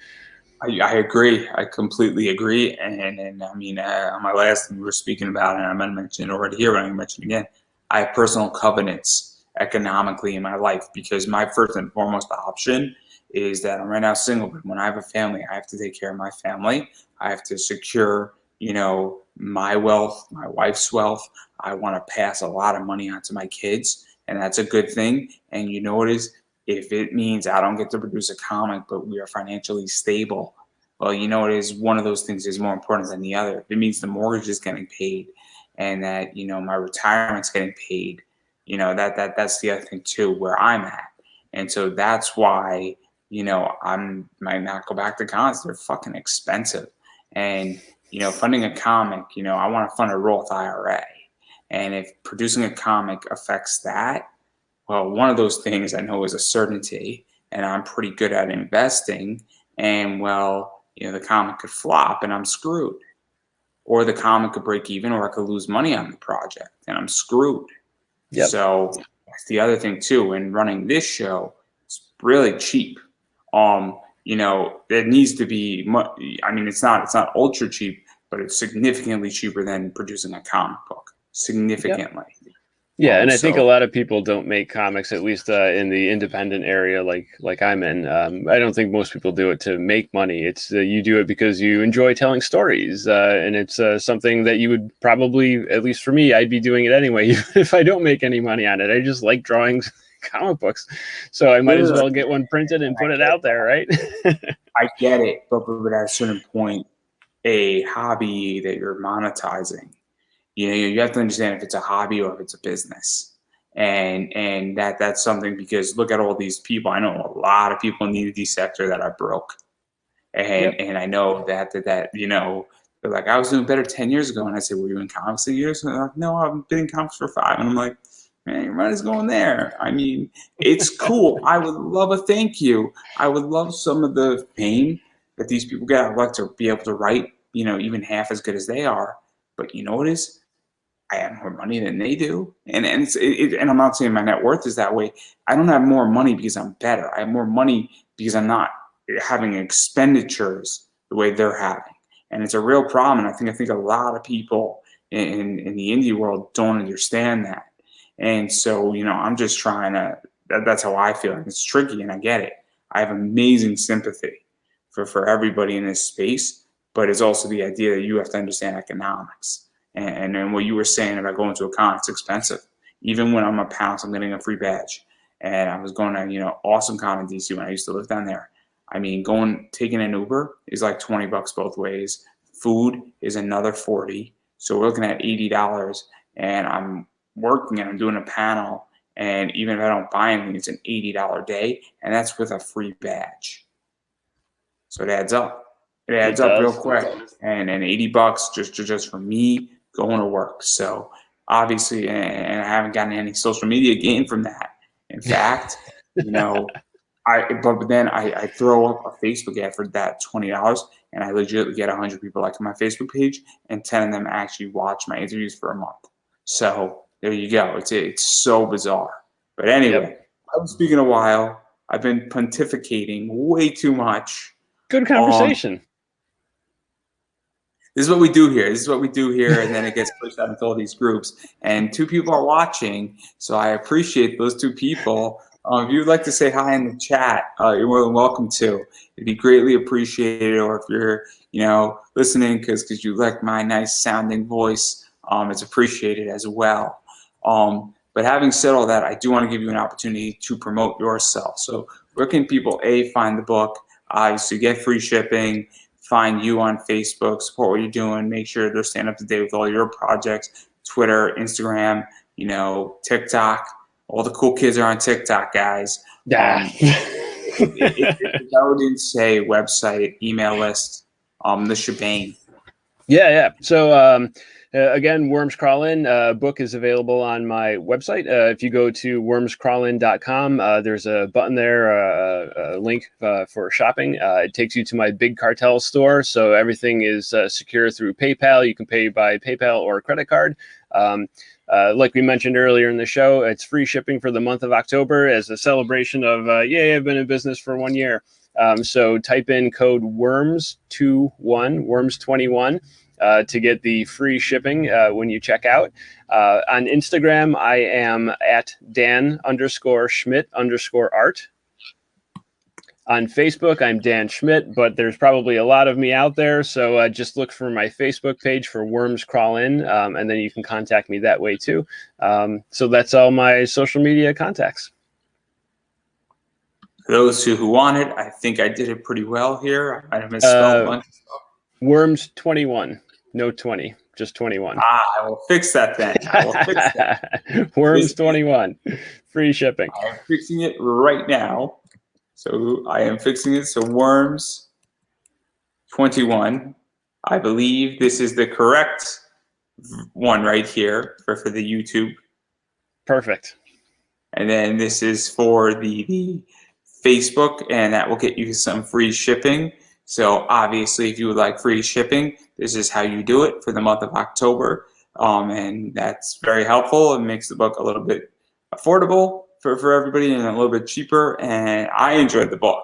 I agree. I completely agree. And I mean, on my last, we were speaking about it, and I'm going to mention it already here, but I'm going to mention it again. I have personal covenants economically in my life because my first and foremost option is that I'm right now single, but when I have a family, I have to take care of my family. I have to secure, my wealth, my wife's wealth. I want to pass a lot of money on to my kids, and that's a good thing. And you know what is? If it means I don't get to produce a comic, but we are financially stable, well, you know, it is one of those things is more important than the other. If it means the mortgage is getting paid and that, my retirement's getting paid, that's the other thing too, where I'm at. And so that's why, I might not go back to cons. They're fucking expensive. And, funding a comic, I want to fund a Roth IRA. And if producing a comic affects that, well, one of those things I know is a certainty, and I'm pretty good at investing. And well, the comic could flop and I'm screwed. Or the comic could break even, or I could lose money on the project and I'm screwed. Yep. So that's the other thing too. In running this show, it's really cheap. It needs to be, I mean, it's not ultra cheap, but it's significantly cheaper than producing a comic book. Significantly. Yep. Yeah, and I think a lot of people don't make comics, at least in the independent area like I'm in. I don't think most people do it to make money. It's you do it because you enjoy telling stories, and it's something that you would probably, at least for me, I'd be doing it anyway, even if I don't make any money on it. I just like drawing comic books, so I might as well get one printed and put it out there, right? I get it, but at a certain point, a hobby that you're monetizing, you have to understand if it's a hobby or if it's a business. And that's something, because look at all these people. I know a lot of people in the indie sector that are broke. And I know that they're like, I was doing better 10 years ago. And I said, were you in comics 10 years? And they're like, no, I've been in comics for 5. And I'm like, man, your money's going there. I mean, it's cool. I would love a thank you. I would love some of the fame that these people get. I'd like to be able to write, even half as good as they are. But you know what is? I have more money than they do, and I'm not saying my net worth is that way. I don't have more money because I'm better. I have more money because I'm not having expenditures the way they're having, and it's a real problem. And I think a lot of people in the indie world don't understand that. And so I'm just trying to. That's how I feel. It's tricky, and I get it. I have amazing sympathy for everybody in this space, but it's also the idea that you have to understand economics. And then what you were saying about going to a con, it's expensive. Even when I'm a pounce, I'm getting a free badge. And I was going to, awesome con in DC when I used to live down there. I mean, taking an Uber is like $20 both ways. Food is another $40. So we're looking at $80. And I'm working and I'm doing a panel. And even if I don't buy anything, it's an $80 day. And that's with a free badge. So it adds up. It adds up real quick. And $80 just for me going to work. So obviously, and I haven't gotten any social media gain from that. In fact, but then I throw up a Facebook ad for that $20, and I legitimately get 100 people liking my Facebook page, and 10 of them actually watch my interviews for a month. So there you go. It's so bizarre. But anyway, I've been speaking a while. I've been pontificating way too much. Good conversation. This is what we do here. And then it gets pushed out into all these groups. And 2 people are watching, so I appreciate those 2 people. If you would like to say hi in the chat, you're more than welcome to. It'd be greatly appreciated. Or if you're, listening because you like my nice sounding voice, it's appreciated as well. But having said all that, I do want to give you an opportunity to promote yourself. So where can people, find the book, obviously get free shipping, find you on Facebook, support what you're doing, make sure they're staying up to date with all your projects, Twitter, Instagram, TikTok. All the cool kids are on TikTok, guys. If I didn't say website, email list, the shebang. Yeah. So Again, Worms Crawl In book is available on my website. If you go to wormscrawlin.com, there's a button there, a link for shopping. It takes you to my Big Cartel store, so everything is secure through PayPal. You can pay by PayPal or credit card. Like we mentioned earlier in the show, it's free shipping for the month of October as a celebration of, yay, I've been in business for 1 year. So type in code WORMS21, WORMS21, to get the free shipping when you check out. On Instagram, I am at Dan_Schmidt_art. On Facebook, I'm Dan Schmidt, but there's probably a lot of me out there, so just look for my Facebook page for Worms Crawl In, and then you can contact me that way too. So that's all my social media contacts. For those who want it, I think I did it pretty well here. I misspelled a bunch of stuff. Worms 21, no 20, just 21. I will fix that then. I will fix that. Worms 21, free shipping. I'm fixing it right now. So I am fixing it. So Worms 21. I believe this is the correct one right here for the YouTube. Perfect. And then this is for the Facebook, and that will get you some free shipping. So obviously, if you would like free shipping, this is how you do it for the month of October. And that's very helpful. It makes the book a little bit affordable for everybody and a little bit cheaper. And I enjoyed the book.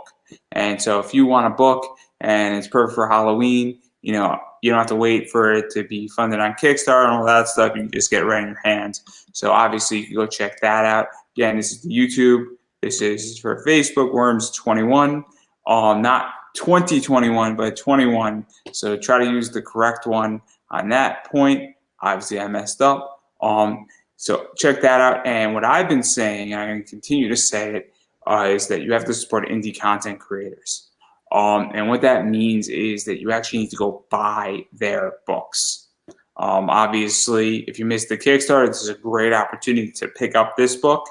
And so if you want a book and it's perfect for Halloween, you know, you don't have to wait for it to be funded on Kickstarter and all that stuff. You can just get it right in your hands. So obviously, you can go check that out. Again, this is the YouTube. This is for Facebook, Worms 21. Not 2021, but 21. So try to use the correct one on that point. Obviously, I messed up. So check that out. And what I've been saying, and I'm going to continue to say it, is that you have to support indie content creators. And what that means is that you actually need to go buy their books. Obviously, if you missed the Kickstarter, this is a great opportunity to pick up this book.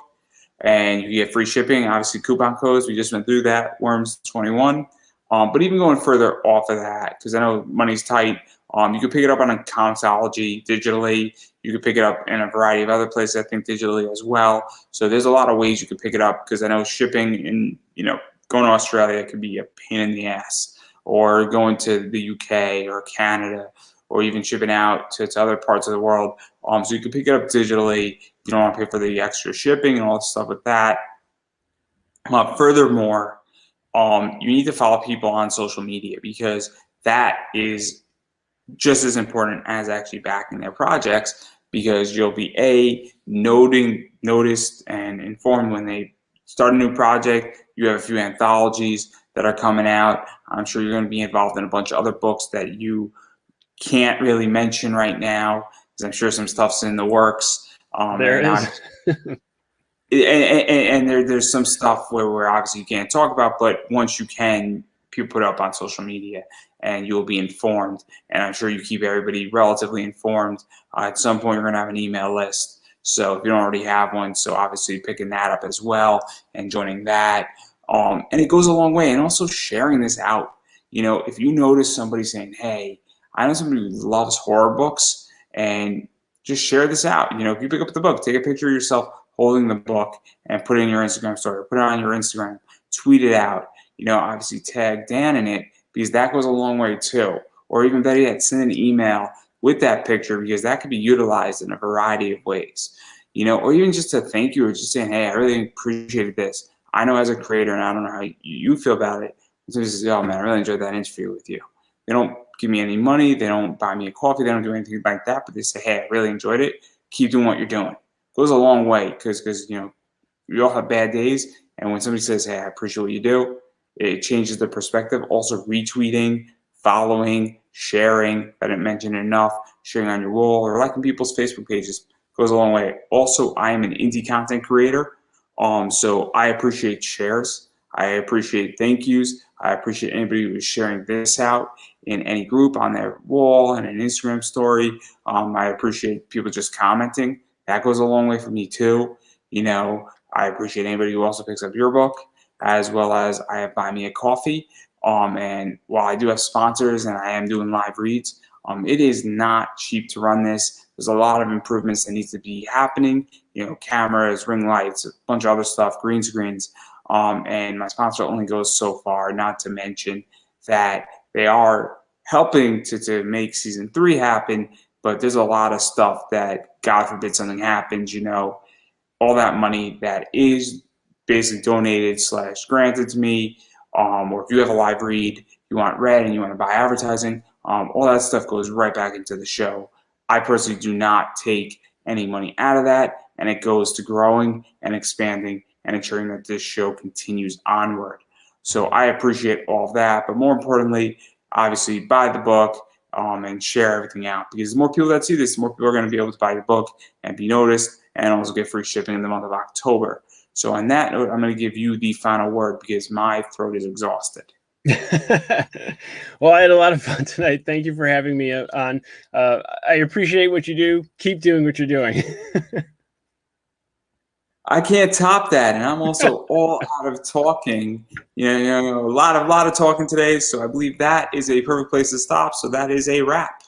And you get free shipping, obviously coupon codes. We just went through that, Worms21. But even going further off of that, because I know money's tight, you can pick it up on Comixology digitally. You can pick it up in a variety of other places, I think digitally as well. So there's a lot of ways you can pick it up, because I know shipping in, going to Australia could be a pain in the ass, or going to the UK or Canada, or even shipping out to other parts of the world. So you can pick it up digitally. You don't want to pay for the extra shipping and all the stuff with that. Furthermore, you need to follow people on social media, because that is just as important as actually backing their projects, because you'll be noticed and informed when they start a new project. You have a few anthologies that are coming out. I'm sure you're going to be involved in a bunch of other books that you can't really mention right now, because I'm sure some stuff's in the works. There is. And there's some stuff where obviously you can't talk about, but once you can, people put it up on social media and you'll be informed. And I'm sure you keep everybody relatively informed. At some point, you're going to have an email list. So if you don't already have one, so obviously picking that up as well and joining that. And it goes a long way. And also sharing this out. If you notice somebody saying, hey, I know somebody who loves horror books, and just share this out. If you pick up the book, take a picture of yourself holding the book and put it in your Instagram story, put it on your Instagram, tweet it out, obviously tag Dan in it, because that goes a long way too. Or even better yet, send an email with that picture, because that could be utilized in a variety of ways, or even just a thank you, or just saying, hey, I really appreciated this. I know as a creator, and I don't know how you feel about it, somebody says, oh man, I really enjoyed that interview with you. They don't give me any money, they don't buy me a coffee, they don't do anything like that, but they say, hey, I really enjoyed it. Keep doing what you're doing. Goes a long way, because we all have bad days, and when somebody says, hey, I appreciate what you do, it changes the perspective. Also retweeting, following, sharing, I didn't mention it enough, sharing on your wall, or liking people's Facebook pages goes a long way. Also, I am an indie content creator, so I appreciate shares, I appreciate thank yous, I appreciate anybody who is sharing this out in any group, on their wall, and an Instagram story. I appreciate people just commenting. That goes a long way for me too. I appreciate anybody who also picks up your book, as well as I have Buy Me a Coffee. And while I do have sponsors and I am doing live reads, It is not cheap to run this. There's a lot of improvements that need to be happening. You know, cameras, ring lights, a bunch of other stuff, green screens. And my sponsor only goes so far, not to mention that they are helping to make season 3 happen, but there's a lot of stuff that, God forbid something happens, you know, all that money that is basically donated / granted to me, or if you have a live read, you want read and you want to buy advertising, all that stuff goes right back into the show. I personally do not take any money out of that, and it goes to growing and expanding and ensuring that this show continues onward. So I appreciate all of that, but more importantly, obviously buy the book and share everything out, because the more people that see this, the more people are going to be able to buy your book and be noticed, and also get free shipping in the month of October. So on that note, I'm going to give you the final word because my throat is exhausted. Well, I had a lot of fun tonight. Thank you for having me on. I appreciate what you do. Keep doing what you're doing. I can't top that, and I'm also all out of talking. You know, a lot of talking today. So I believe that is a perfect place to stop. So that is a wrap.